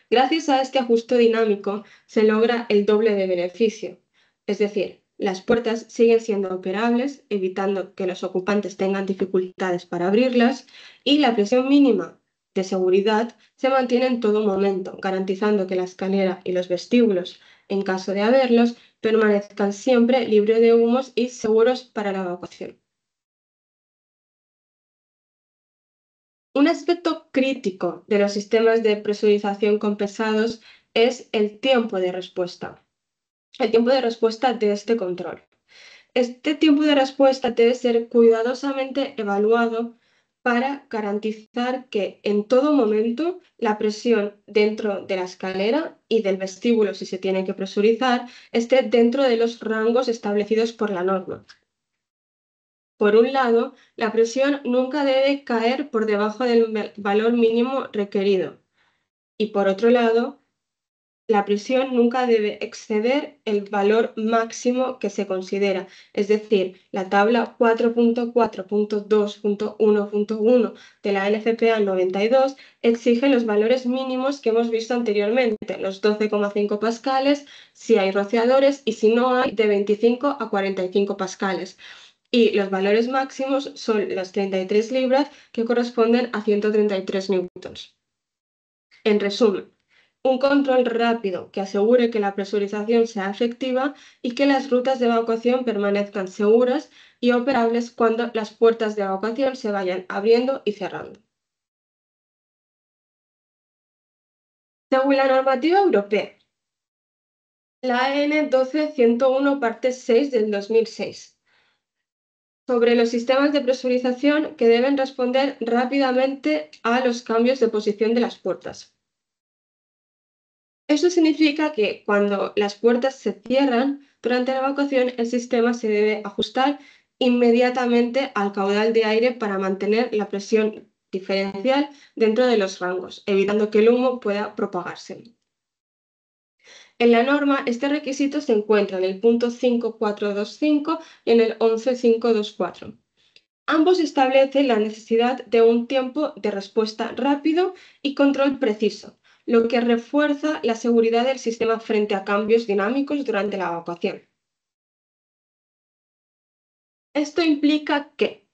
Gracias a este ajuste dinámico se logra el doble de beneficio, es decir, las puertas siguen siendo operables, evitando que los ocupantes tengan dificultades para abrirlas, y la presión mínima de seguridad se mantiene en todo momento, garantizando que la escalera y los vestíbulos, en caso de haberlos, permanezcan siempre libres de humos y seguros para la evacuación. Un aspecto crítico de los sistemas de presurización compensados es el tiempo de respuesta. El tiempo de respuesta de este control. Este tiempo de respuesta debe ser cuidadosamente evaluado para garantizar que en todo momento la presión dentro de la escalera y del vestíbulo, si se tiene que presurizar, esté dentro de los rangos establecidos por la norma. Por un lado, la presión nunca debe caer por debajo del valor mínimo requerido y por otro lado, la presión nunca debe exceder el valor máximo que se considera, es decir, la tabla 4.4.2.1.1 de la NFPA 92 exige los valores mínimos que hemos visto anteriormente, los 12,5 pascales si hay rociadores y si no hay de 25 a 45 pascales. Y los valores máximos son las 33 libras que corresponden a 133 newtons. En resumen, un control rápido que asegure que la presurización sea efectiva y que las rutas de evacuación permanezcan seguras y operables cuando las puertas de evacuación se vayan abriendo y cerrando. Según la normativa europea, la EN 12101 parte 6 del 2006, sobre los sistemas de presurización que deben responder rápidamente a los cambios de posición de las puertas. Esto significa que cuando las puertas se cierran durante la evacuación, el sistema se debe ajustar inmediatamente al caudal de aire para mantener la presión diferencial dentro de los rangos, evitando que el humo pueda propagarse. En la norma, este requisito se encuentra en el punto 5425 y en el 11524. Ambos establecen la necesidad de un tiempo de respuesta rápido y control preciso, lo que refuerza la seguridad del sistema frente a cambios dinámicos durante la evacuación. Esto implica que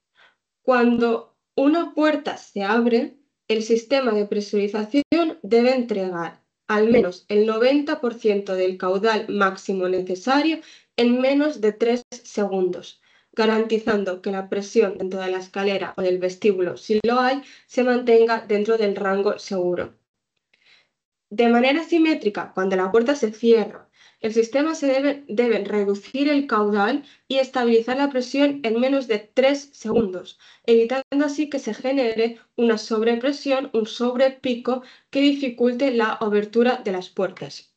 cuando una puerta se abre, el sistema de presurización debe entregar al menos el 90% del caudal máximo necesario en menos de 3 segundos, garantizando que la presión dentro de la escalera o del vestíbulo, si lo hay, se mantenga dentro del rango seguro. De manera simétrica, cuando la puerta se cierra, el sistema debe reducir el caudal y estabilizar la presión en menos de 3 segundos, evitando así que se genere una sobrepresión, un sobrepico que dificulte la abertura de las puertas.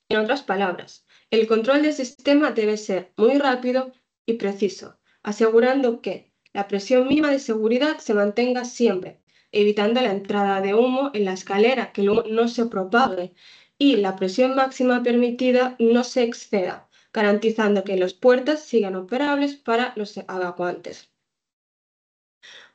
En otras palabras, el control del sistema debe ser muy rápido y preciso, asegurando que la presión mínima de seguridad se mantenga siempre, evitando la entrada de humo en la escalera, que el humo no se propague y la presión máxima permitida no se exceda, garantizando que las puertas sigan operables para los evacuantes.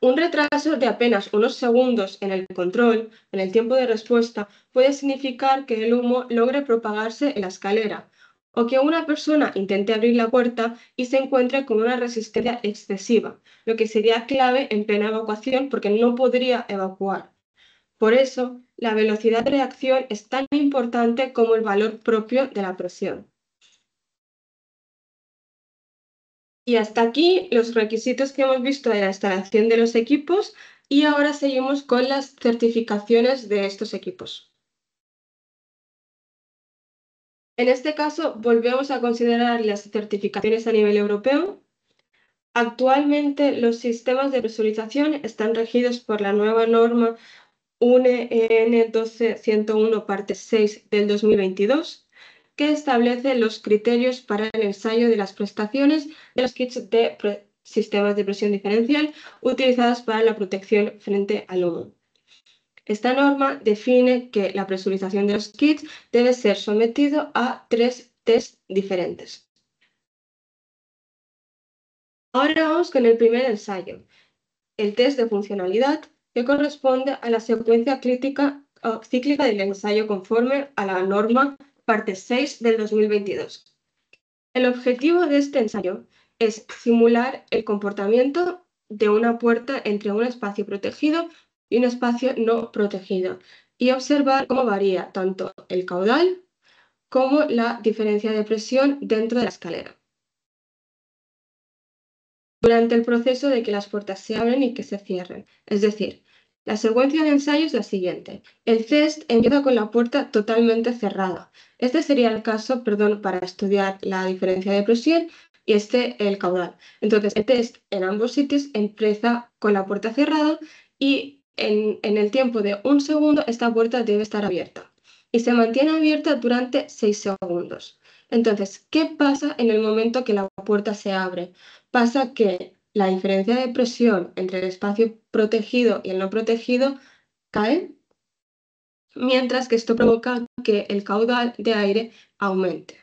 Un retraso de apenas unos segundos en el control, en el tiempo de respuesta, puede significar que el humo logre propagarse en la escalera o que una persona intente abrir la puerta y se encuentre con una resistencia excesiva, lo que sería clave en plena evacuación porque no podría evacuar. Por eso, la velocidad de reacción es tan importante como el valor propio de la presión. Y hasta aquí los requisitos que hemos visto de la instalación de los equipos y ahora seguimos con las certificaciones de estos equipos. En este caso, volvemos a considerar las certificaciones a nivel europeo. Actualmente, los sistemas de presurización están regidos por la nueva norma UNE EN 12101 parte 6 del 2022, que establece los criterios para el ensayo de las prestaciones de los kits de sistemas de presión diferencial utilizados para la protección frente al humo. Esta norma define que la presurización de los kits debe ser sometido a 3 tests diferentes. Ahora vamos con el primer ensayo, el test de funcionalidad, que corresponde a la secuencia cíclica del ensayo conforme a la norma parte 6 del 2022. El objetivo de este ensayo es simular el comportamiento de una puerta entre un espacio protegido y un espacio no protegido y observar cómo varía tanto el caudal como la diferencia de presión dentro de la escalera durante el proceso de que las puertas se abren y que se cierren. Es decir, la secuencia de ensayo es la siguiente. El test empieza con la puerta totalmente cerrada. Este sería el caso, para estudiar la diferencia de presión y el caudal. Entonces, el test en ambos sitios empieza con la puerta cerrada y en el tiempo de 1 segundo esta puerta debe estar abierta y se mantiene abierta durante 6 segundos. Entonces, ¿qué pasa en el momento que la puerta se abre? Pasa que la diferencia de presión entre el espacio protegido y el no protegido cae, mientras que esto provoca que el caudal de aire aumente.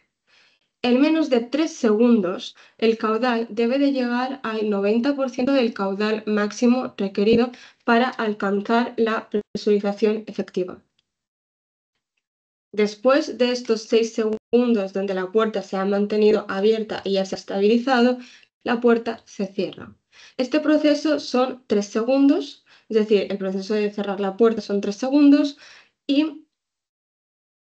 En menos de 3 segundos, el caudal debe de llegar al 90% del caudal máximo requerido para alcanzar la presurización efectiva. Después de estos 6 segundos donde la puerta se ha mantenido abierta y ya se ha estabilizado, la puerta se cierra. Este proceso son 3 segundos, es decir, el proceso de cerrar la puerta son 3 segundos y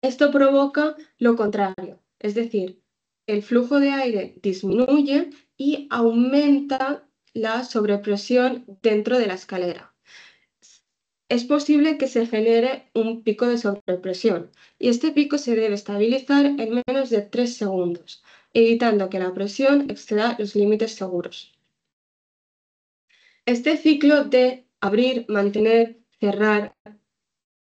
esto provoca lo contrario, es decir, el flujo de aire disminuye y aumenta la sobrepresión dentro de la escalera. Es posible que se genere un pico de sobrepresión y este pico se debe estabilizar en menos de 3 segundos, evitando que la presión exceda los límites seguros. Este ciclo de abrir, mantener, cerrar,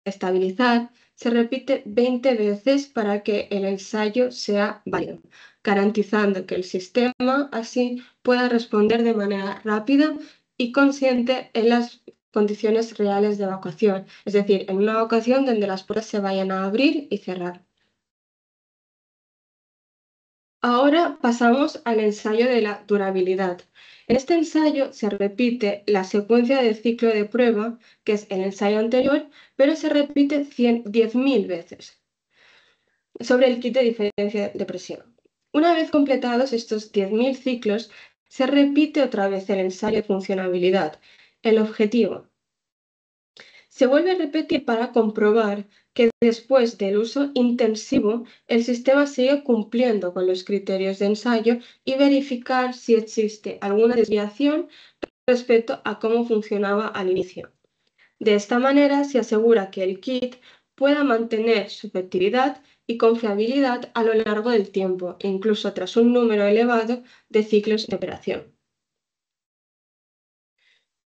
estabilizar se repite 20 veces para que el ensayo sea válido, garantizando que el sistema así pueda responder de manera rápida y consciente en las condiciones reales de evacuación, es decir, en una evacuación donde las puertas se vayan a abrir y cerrar. Ahora pasamos al ensayo de la durabilidad. En este ensayo se repite la secuencia del ciclo de prueba, que es el ensayo anterior, pero se repite 10.000 veces sobre el kit de diferencia de presión. Una vez completados estos 10.000 ciclos, se repite otra vez el ensayo de funcionabilidad. El objetivo Se vuelve a repetir para comprobar que después del uso intensivo el sistema sigue cumpliendo con los criterios de ensayo y verificar si existe alguna desviación respecto a cómo funcionaba al inicio. De esta manera se asegura que el kit pueda mantener su efectividad y confiabilidad a lo largo del tiempo, incluso tras un número elevado de ciclos de operación.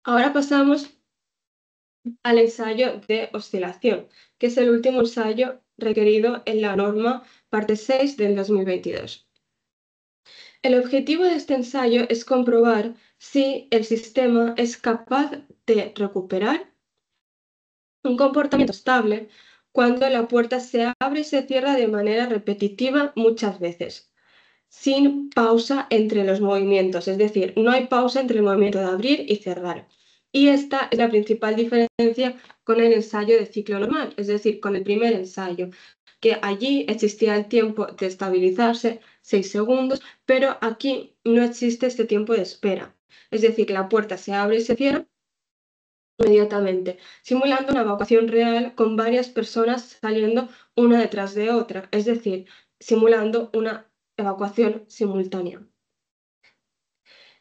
Ahora pasamos al ensayo de oscilación, que es el último ensayo requerido en la norma parte 6 del 2022. El objetivo de este ensayo es comprobar si el sistema es capaz de recuperar un comportamiento estable cuando la puerta se abre y se cierra de manera repetitiva muchas veces, sin pausa entre los movimientos, es decir, no hay pausa entre el movimiento de abrir y cerrar. Y esta es la principal diferencia con el ensayo de ciclo normal, es decir, con el primer ensayo, que allí existía el tiempo de estabilizarse, 6 segundos, pero aquí no existe este tiempo de espera. Es decir, la puerta se abre y se cierra inmediatamente, simulando una evacuación real con varias personas saliendo una detrás de otra, es decir, simulando una evacuación simultánea.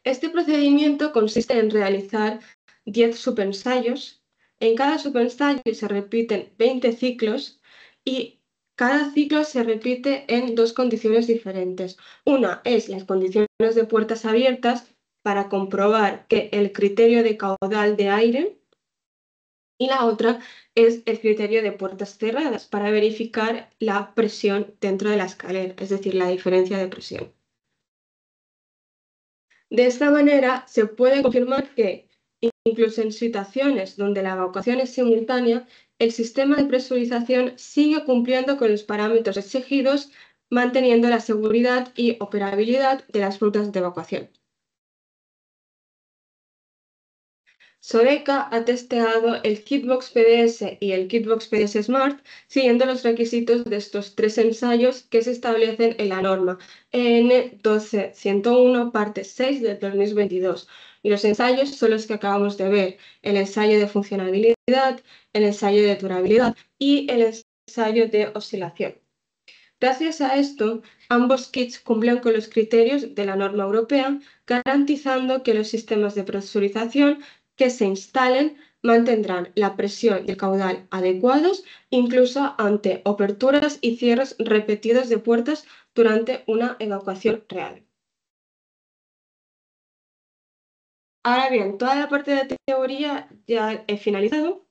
Este procedimiento consiste en realizar 10 subensayos. En cada subensayo se repiten 20 ciclos y cada ciclo se repite en dos condiciones diferentes. Una es las condiciones de puertas abiertas para comprobar que el criterio de caudal de aire y la otra es el criterio de puertas cerradas para verificar la presión dentro de la escalera, es decir, la diferencia de presión. De esta manera se puede confirmar que, incluso en situaciones donde la evacuación es simultánea, el sistema de presurización sigue cumpliendo con los parámetros exigidos, manteniendo la seguridad y operabilidad de las rutas de evacuación. Sodexo ha testeado el Kitbox PDS y el Kitbox PDS Smart siguiendo los requisitos de estos tres ensayos que se establecen en la norma EN 12101 parte 6 del 2022. Y los ensayos son los que acabamos de ver, el ensayo de funcionabilidad, el ensayo de durabilidad y el ensayo de oscilación. Gracias a esto, ambos kits cumplen con los criterios de la norma europea, garantizando que los sistemas de presurización que se instalen mantendrán la presión y el caudal adecuados, incluso ante aperturas y cierres repetidos de puertas durante una evacuación real. Ahora bien, toda la parte de teoría ya he finalizado,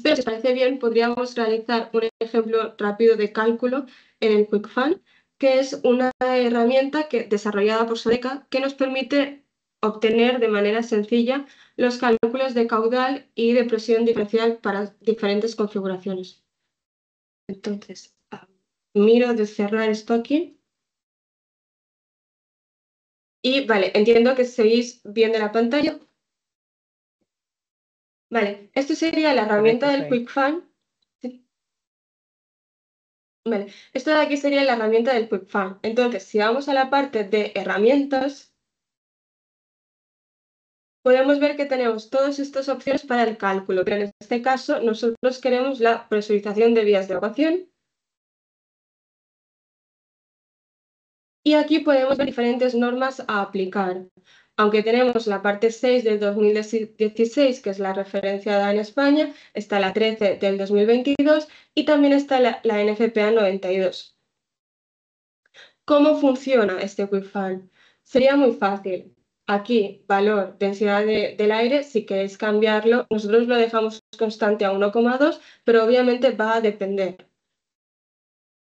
pero si os parece bien, podríamos realizar un ejemplo rápido de cálculo en el QuickFun, que es una herramienta desarrollada por Sodexo que nos permite obtener de manera sencilla los cálculos de caudal y de presión diferencial para diferentes configuraciones. Entonces, miro de cerrar esto aquí. Y vale, entiendo que seguís viendo la pantalla. Vale, esto sería la herramienta del QuickFun. Vale, esto de aquí sería la herramienta del QuickFun. Entonces, si vamos a la parte de herramientas, podemos ver que tenemos todas estas opciones para el cálculo, pero en este caso nosotros queremos la presurización de vías de evacuación. Y aquí podemos ver diferentes normas a aplicar. Aunque tenemos la parte 6 del 2016, que es la referenciada en España, está la 13 del 2022 y también está la NFPA 92. ¿Cómo funciona este QuickFun? Sería muy fácil. Aquí, valor, densidad del aire, si queréis cambiarlo, nosotros lo dejamos constante a 1,2, pero obviamente va a depender.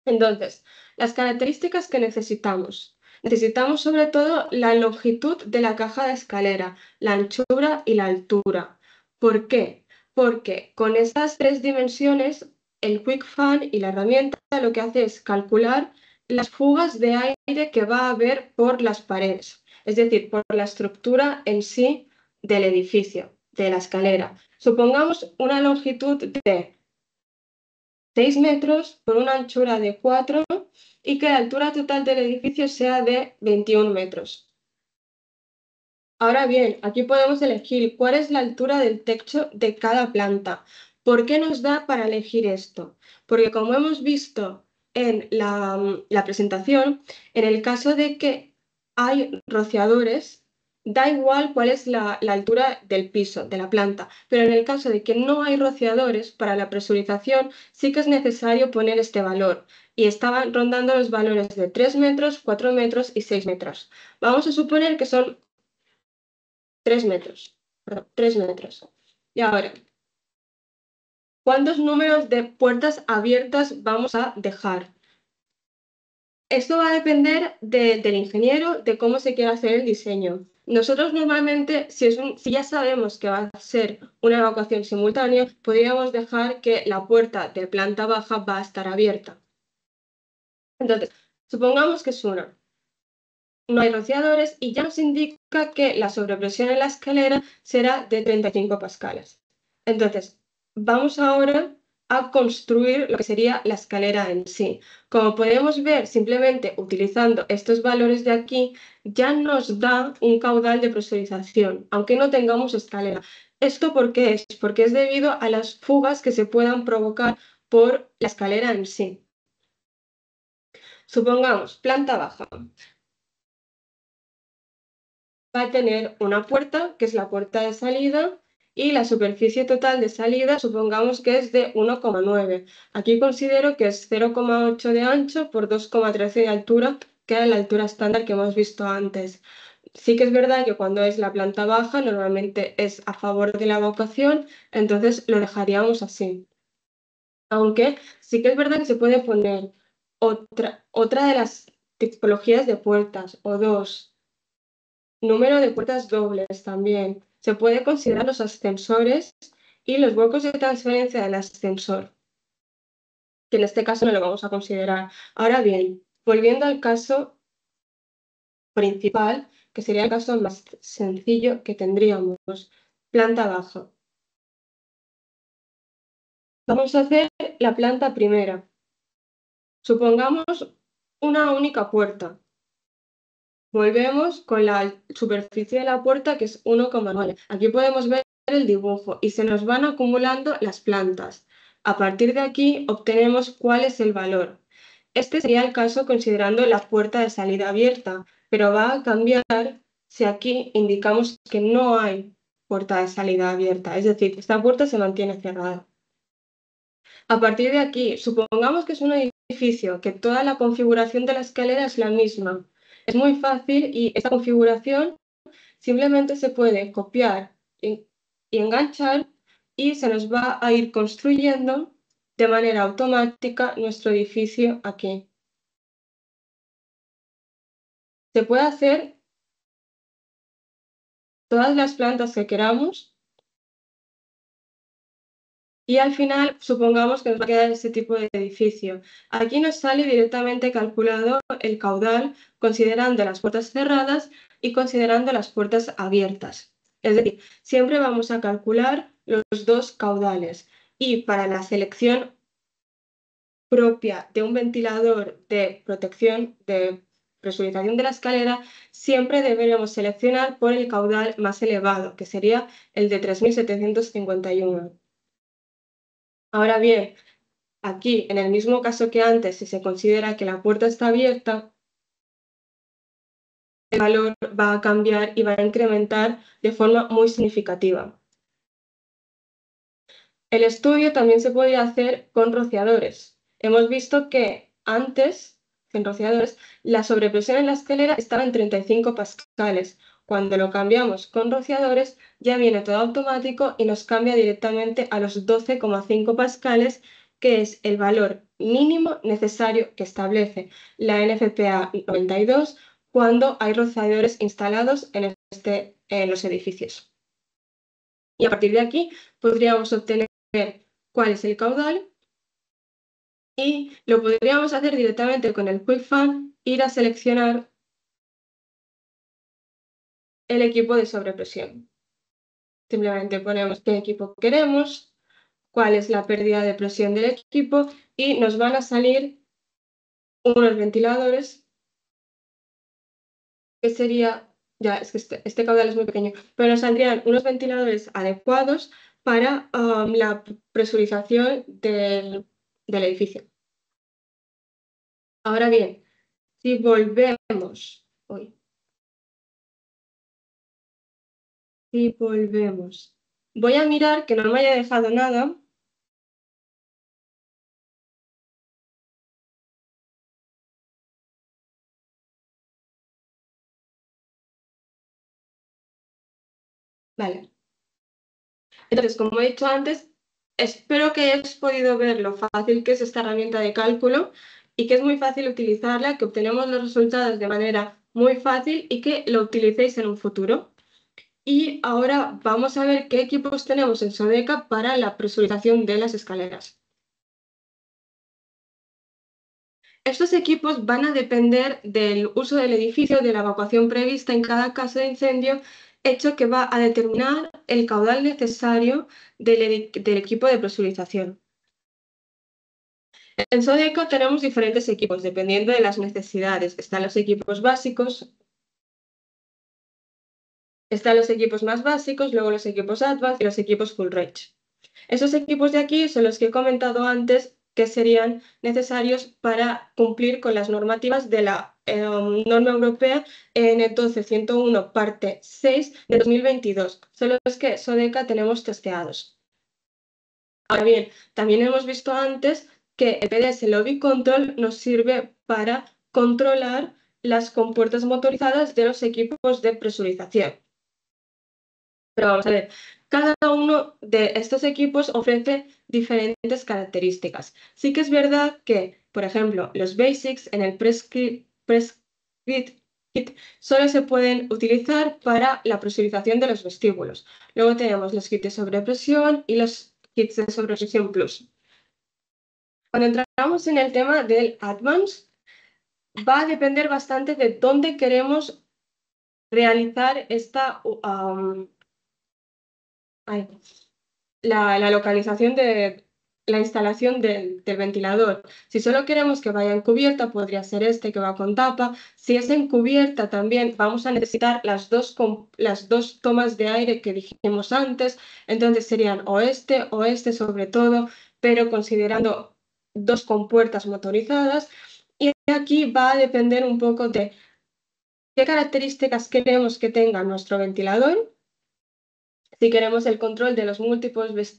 Entonces, las características que necesitamos. Necesitamos sobre todo la longitud de la caja de escalera, la anchura y la altura. ¿Por qué? Porque con estas tres dimensiones, el QuickFun y la herramienta lo que hace es calcular las fugas de aire que va a haber por las paredes, es decir, por la estructura en sí del edificio, de la escalera. Supongamos una longitud de 6 metros por una anchura de 4 y que la altura total del edificio sea de 21 metros. Ahora bien, aquí podemos elegir cuál es la altura del techo de cada planta. ¿Por qué nos da para elegir esto? Porque como hemos visto en la presentación, en el caso de que hay rociadores, da igual cuál es la altura del piso, de la planta, pero en el caso de que no hay rociadores, para la presurización sí que es necesario poner este valor. Y estaban rondando los valores de 3 metros, 4 metros y 6 metros. Vamos a suponer que son 3 metros. Perdón, 3 metros. Y ahora, ¿cuántos números de puertas abiertas vamos a dejar? Esto va a depender del ingeniero, de cómo se quiera hacer el diseño. Nosotros normalmente, si ya sabemos que va a ser una evacuación simultánea, podríamos dejar que la puerta de planta baja va a estar abierta. Entonces, supongamos que es una. No hay rociadores y ya nos indica que la sobrepresión en la escalera será de 35 pascales. Entonces, vamos ahora a construir lo que sería la escalera en sí. Como podemos ver, simplemente utilizando estos valores de aquí, ya nos da un caudal de presurización, aunque no tengamos escalera. ¿Esto por qué es? Porque es debido a las fugas que se puedan provocar por la escalera en sí. Supongamos, planta baja. Va a tener una puerta, que es la puerta de salida, y la superficie total de salida, supongamos que es de 1,9. Aquí considero que es 0,8 de ancho por 2,13 de altura, que es la altura estándar que hemos visto antes. Sí que es verdad que cuando es la planta baja, normalmente es a favor de la evacuación, entonces lo dejaríamos así. Aunque sí que es verdad que se puede poner otra de las tipologías de puertas o dos. Número de puertas dobles también. Se puede considerar los ascensores y los huecos de transferencia del ascensor, que en este caso no lo vamos a considerar. Ahora bien, volviendo al caso principal, que sería el caso más sencillo que tendríamos, planta baja. Vamos a hacer la planta primera. Supongamos una única puerta. Volvemos con la superficie de la puerta, que es 1,9. Aquí podemos ver el dibujo y se nos van acumulando las plantas. A partir de aquí obtenemos cuál es el valor. Este sería el caso considerando la puerta de salida abierta, pero va a cambiar si aquí indicamos que no hay puerta de salida abierta, es decir, esta puerta se mantiene cerrada. A partir de aquí, supongamos que es un edificio, que toda la configuración de la escalera es la misma. Es muy fácil y esta configuración simplemente se puede copiar y enganchar y se nos va a ir construyendo de manera automática nuestro edificio aquí. Se puede hacer todas las plantas que queramos. Y al final, supongamos que nos va a quedar este tipo de edificio. Aquí nos sale directamente calculado el caudal considerando las puertas cerradas y considerando las puertas abiertas. Es decir, siempre vamos a calcular los dos caudales. Y para la selección propia de un ventilador de protección de presurización de la escalera, siempre deberemos seleccionar por el caudal más elevado, que sería el de 3751. Ahora bien, aquí, en el mismo caso que antes, si se considera que la puerta está abierta, el valor va a cambiar y va a incrementar de forma muy significativa. El estudio también se podía hacer con rociadores. Hemos visto que antes, sin rociadores, la sobrepresión en la escalera estaba en 35 pascales. Cuando lo cambiamos con rociadores, ya viene todo automático y nos cambia directamente a los 12,5 pascales, que es el valor mínimo necesario que establece la NFPA 92 cuando hay rociadores instalados en los edificios. Y a partir de aquí podríamos obtener cuál es el caudal y lo podríamos hacer directamente con el Quick Fan, ir a seleccionar el equipo de sobrepresión. Simplemente ponemos qué equipo queremos, cuál es la pérdida de presión del equipo y nos van a salir unos ventiladores que sería, ya es que este caudal es muy pequeño, pero nos saldrían unos ventiladores adecuados para la presurización del edificio. Ahora bien, si volvemos, voy a mirar que no me haya dejado nada. Vale. Entonces, como he dicho antes, espero que hayáis podido ver lo fácil que es esta herramienta de cálculo y que es muy fácil utilizarla, que obtenemos los resultados de manera muy fácil y que lo utilicéis en un futuro. Y ahora vamos a ver qué equipos tenemos en Sodeca para la presurización de las escaleras. Estos equipos van a depender del uso del edificio, de la evacuación prevista en cada caso de incendio, hecho que va a determinar el caudal necesario del equipo de presurización. En Sodeca tenemos diferentes equipos dependiendo de las necesidades. Están los equipos básicos, están los equipos más básicos, luego los equipos advanced y los equipos full range. Esos equipos de aquí son los que he comentado antes que serían necesarios para cumplir con las normativas de la norma europea EN 12101 parte 6 de 2022. Son los que Sodeca tenemos testeados. Ahora bien, también hemos visto antes que el PDS Lobby Control nos sirve para controlar las compuertas motorizadas de los equipos de presurización. Pero vamos a ver, cada uno de estos equipos ofrece diferentes características. Sí que es verdad que, por ejemplo, los basics en el Prescrit Kit solo se pueden utilizar para la presurización de los vestíbulos. Luego tenemos los kits de sobrepresión y los kits de sobrepresión plus. Cuando entramos en el tema del Advance, va a depender bastante de dónde queremos realizar esta la localización de la instalación del ventilador. Si solo queremos que vaya en cubierta, podría ser este que va con tapa. Si es en cubierta también vamos a necesitar las dos tomas de aire que dijimos antes. Entonces serían oeste sobre todo, pero considerando dos compuertas motorizadas. Y aquí va a depender un poco de qué características queremos que tenga nuestro ventilador. Si queremos el control de los múltiples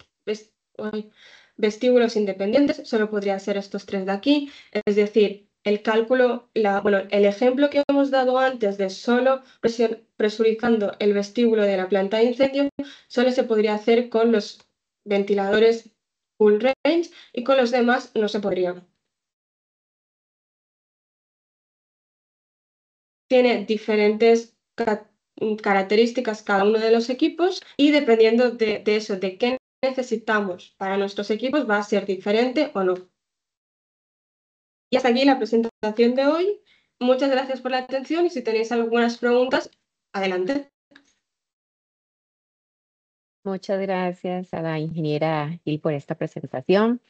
vestíbulos independientes, solo podría ser estos tres de aquí. Es decir, el cálculo, el ejemplo que hemos dado antes de solo presurizando el vestíbulo de la planta de incendio, solo se podría hacer con los ventiladores full range y con los demás no se podría. Tiene diferentes características cada uno de los equipos y dependiendo de eso, de qué necesitamos para nuestros equipos, va a ser diferente o no. Y hasta aquí la presentación de hoy. Muchas gracias por la atención y si tenéis algunas preguntas, adelante. Muchas gracias a la ingeniera Gil por esta presentación.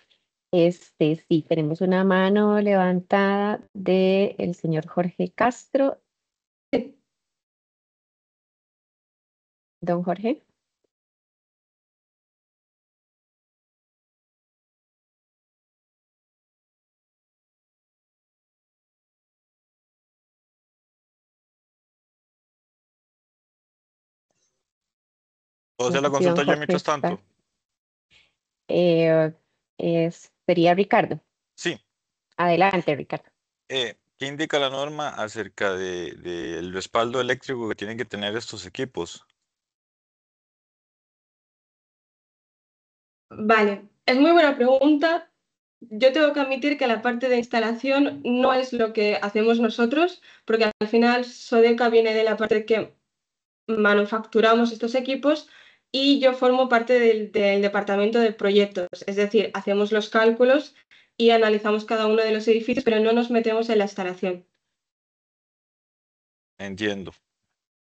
Sí, tenemos una mano levantada del señor Jorge Castro. Don Jorge. ¿Puedo hacer la No sé si don consulta yo Jorge mientras está. tanto? Sería Ricardo. Sí. Adelante, Ricardo. ¿Qué indica la norma acerca del respaldo eléctrico que tienen que tener estos equipos? Vale, es muy buena pregunta. Yo tengo que admitir que la parte de instalación no es lo que hacemos nosotros, porque al final Sodeca viene de la parte que manufacturamos estos equipos y yo formo parte del departamento de proyectos, es decir, hacemos los cálculos y analizamos cada uno de los edificios, pero no nos metemos en la instalación. Entiendo.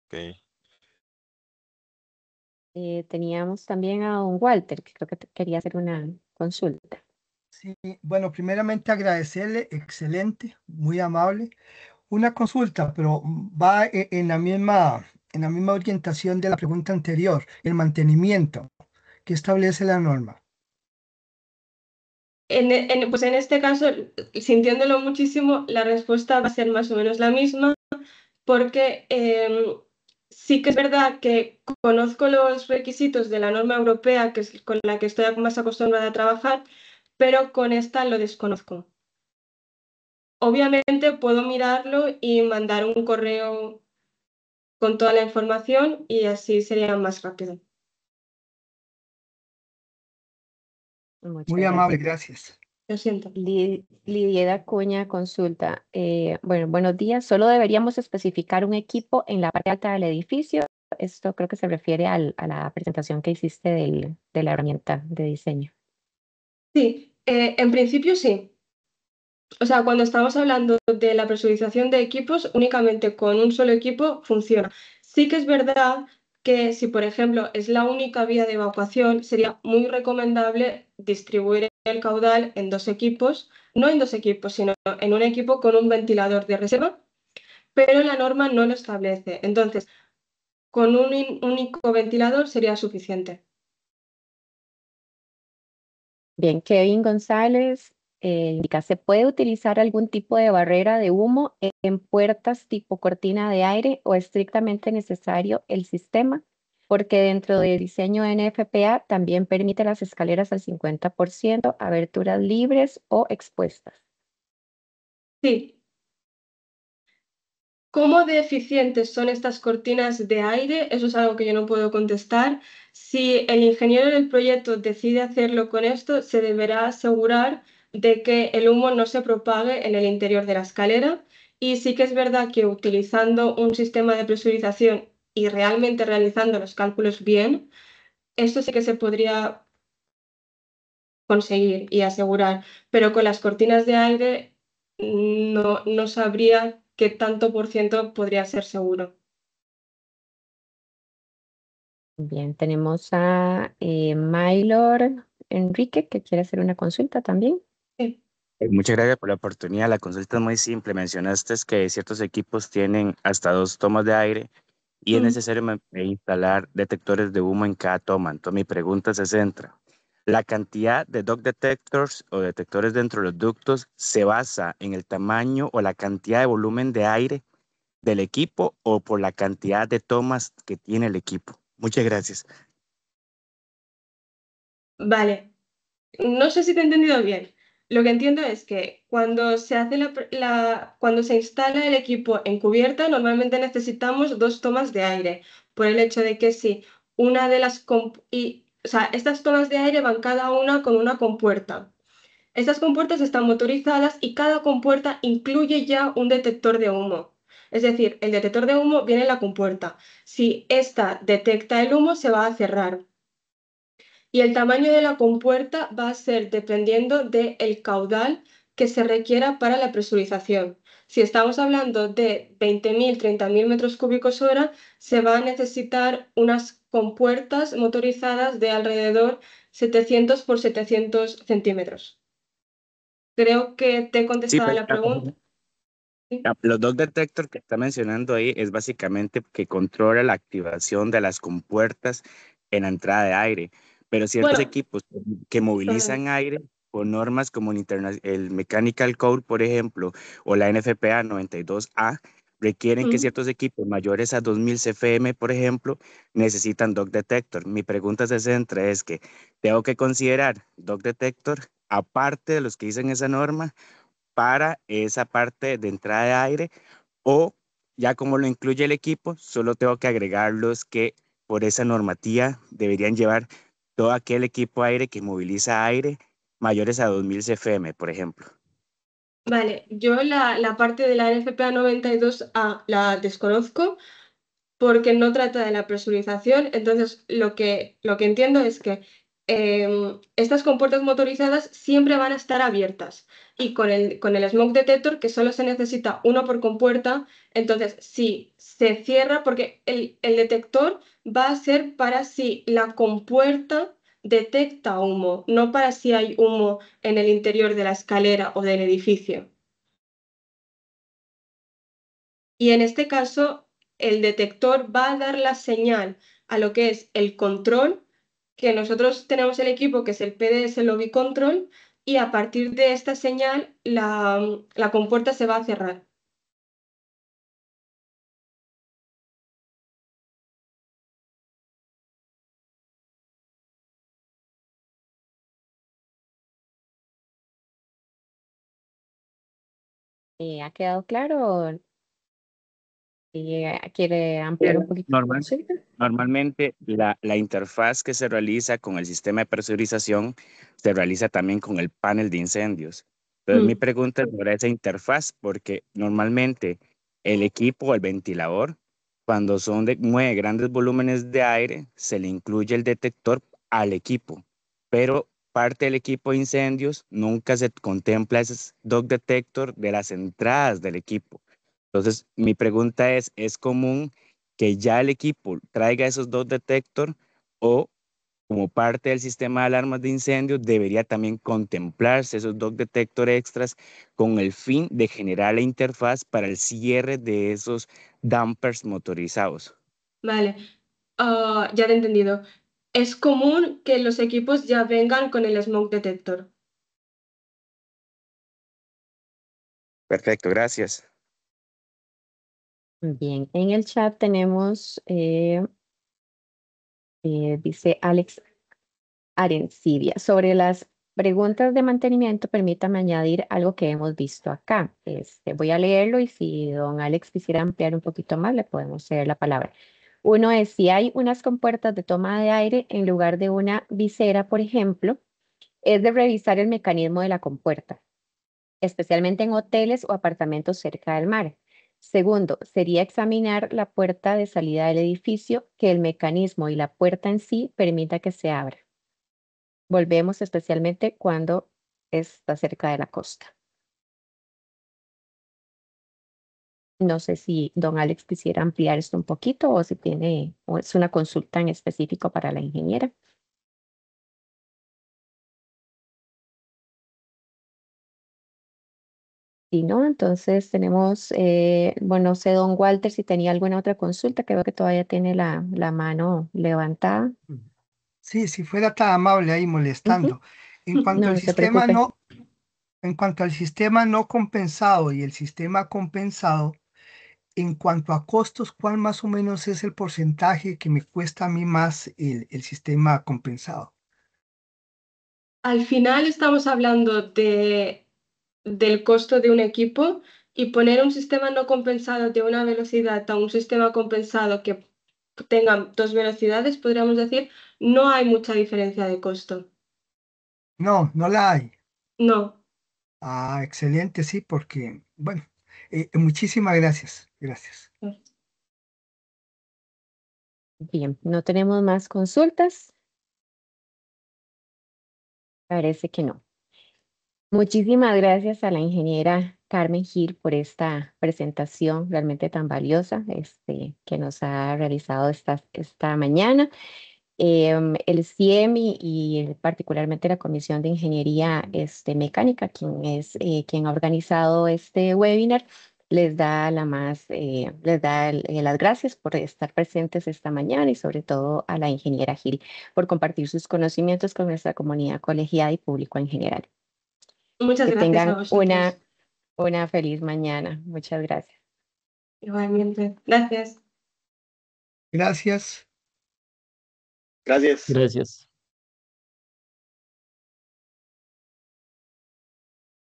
Ok. Teníamos también a don Walter, que creo que quería hacer una consulta. Sí, bueno, primeramente agradecerle, excelente, muy amable. Una consulta, pero va en la misma orientación de la pregunta anterior, el mantenimiento. ¿Qué establece la norma? Pues en este caso, sintiéndolo muchísimo, la respuesta va a ser más o menos la misma, porque sí que es verdad que conozco los requisitos de la norma europea, que es con la que estoy más acostumbrada a trabajar, pero con esta lo desconozco. Obviamente puedo mirarlo y mandar un correo con toda la información y así sería más rápido. Muchas Muy amable, gracias. gracias. Lo siento. Lidieda Cuña consulta. Bueno, buenos días. Solo deberíamos especificar un equipo en la parte alta del edificio. Esto creo que se refiere a la presentación que hiciste de la herramienta de diseño. Sí, en principio sí. O sea, cuando estamos hablando de la presurización de equipos, únicamente con un solo equipo funciona. Sí que es verdad que si, por ejemplo, es la única vía de evacuación, sería muy recomendable distribuir el caudal en dos equipos, no en dos equipos, sino en un equipo con un ventilador de reserva, pero la norma no lo establece. Entonces, con un único ventilador sería suficiente. Bien, Kevin González indica, ¿se puede utilizar algún tipo de barrera de humo en puertas tipo cortina de aire o estrictamente necesario el sistema? Porque dentro del diseño NFPA también permite las escaleras al 50%, aberturas libres o expuestas. Sí. ¿Cómo de eficientes son estas cortinas de aire? Eso es algo que yo no puedo contestar. Si el ingeniero del proyecto decide hacerlo con esto, se deberá asegurar de que el humo no se propague en el interior de la escalera. Y sí que es verdad que utilizando un sistema de presurización y realmente realizando los cálculos bien, esto sí que se podría conseguir y asegurar. Pero con las cortinas de aire no sabría qué tanto por ciento podría ser seguro. Bien, tenemos a Maylor Enrique que quiere hacer una consulta también. Sí. Muchas gracias por la oportunidad. La consulta es muy simple. Mencionaste que ciertos equipos tienen hasta 2 tomas de aire y es Mm. necesario instalar detectores de humo en cada toma. Entonces mi pregunta se centra. ¿La cantidad de duct detectors o detectores dentro de los ductos se basa en el tamaño o la cantidad de volumen de aire del equipo o por la cantidad de tomas que tiene el equipo? Muchas gracias. Vale, no sé si te he entendido bien. Lo que entiendo es que cuando se hace cuando se instala el equipo en cubierta, normalmente necesitamos 2 tomas de aire, por el hecho de que si una de las o sea, estas tomas de aire van cada una con una compuerta. Estas compuertas están motorizadas y cada compuerta incluye ya un detector de humo. Es decir, el detector de humo viene en la compuerta. Si esta detecta el humo, se va a cerrar. Y el tamaño de la compuerta va a ser dependiendo del caudal que se requiera para la presurización. Si estamos hablando de 20.000, 30.000 metros cúbicos hora, se va a necesitar unas compuertas motorizadas de alrededor 700 por 700 centímetros. Creo que te he Sí, contestado pero la pregunta. Sí. los dos detectores que está mencionando ahí es básicamente que controla la activación de las compuertas en la entrada de aire, pero ciertos Bueno, equipos que perdón. movilizan aire por normas como el Mechanical Code, por ejemplo, o la NFPA 92A, requieren que Mm. ciertos equipos mayores a 2000 CFM, por ejemplo, necesitan dog detector. Mi pregunta se centra es que tengo que considerar dog detector aparte de los que dicen esa norma para esa parte de entrada de aire o ya como lo incluye el equipo, solo tengo que agregar los que por esa normativa deberían llevar todo aquel equipo aire que moviliza aire mayores a 2000 CFM, por ejemplo. Vale, yo la parte de la NFPA 92A la desconozco porque no trata de la presurización. Entonces, lo que entiendo es que estas compuertas motorizadas siempre van a estar abiertas y con el smoke detector, que solo se necesita uno por compuerta, entonces si se cierra, porque el detector va a ser para si la compuerta detecta humo, no para si hay humo en el interior de la escalera o del edificio. Y en este caso, el detector va a dar la señal a lo que es el control, que nosotros tenemos el equipo que es el PDS Lobby Control y a partir de esta señal la compuerta se va a cerrar. ¿Ha quedado claro? ¿Quiere ampliar un poquito? Normal. Sí. Normalmente la interfaz que se realiza con el sistema de presurización se realiza también con el panel de incendios. Entonces mi pregunta es sobre esa interfaz, porque normalmente el equipo, el ventilador, cuando mueve grandes volúmenes de aire, se le incluye el detector al equipo, pero parte del equipo de incendios nunca se contempla ese dog detector de las entradas del equipo. Entonces mi pregunta ¿es común que ya el equipo traiga esos dos detectores o como parte del sistema de alarmas de incendio debería también contemplarse esos dos detectores extras con el fin de generar la interfaz para el cierre de esos dampers motorizados? Vale, ya te he entendido. Es común que los equipos ya vengan con el smoke detector. Perfecto, gracias. Bien, en el chat tenemos, dice Alex Arencibia, sobre las preguntas de mantenimiento, permítame añadir algo que hemos visto acá. Voy a leerlo y si don Alex quisiera ampliar un poquito más, le podemos ceder la palabra. Uno es, si hay unas compuertas de toma de aire en lugar de una visera, por ejemplo, es de revisar el mecanismo de la compuerta, especialmente en hoteles o apartamentos cerca del mar. Segundo, sería examinar la puerta de salida del edificio, que el mecanismo y la puerta en sí permita que se abra. Volvemos especialmente cuando está cerca de la costa. No sé si don Alex quisiera ampliar esto un poquito o si tiene, o es una consulta en específico para la ingeniera. Si no, entonces tenemos, bueno, no sé, don Walter, si tenía alguna otra consulta, que veo que todavía tiene la mano levantada. Sí, si fuera tan amable ahí molestando. En cuanto No, al no se sistema preocupe. no, en cuanto al sistema no compensado y el sistema compensado, en cuanto a costos, ¿cuál más o menos es el porcentaje que me cuesta a mí más el sistema compensado? Al final estamos hablando del costo de un equipo y poner un sistema no compensado de una velocidad a un sistema compensado que tenga dos velocidades, podríamos decir, no hay mucha diferencia de costo. No, no la hay. No. Ah, excelente, sí, porque, bueno, muchísimas gracias. Gracias. Bien, no tenemos más consultas. Parece que no. Muchísimas gracias a la ingeniera Carmen Gil por esta presentación realmente tan valiosa que nos ha realizado esta mañana. El CIEM y particularmente la Comisión de Ingeniería Mecánica, quien ha organizado este webinar, les da las gracias por estar presentes esta mañana y sobre todo a la ingeniera Gil por compartir sus conocimientos con nuestra comunidad colegiada y público en general. Muchas Que gracias a tengan vosotros. una feliz mañana. Muchas gracias. Igualmente. Gracias. Gracias. Gracias. Gracias.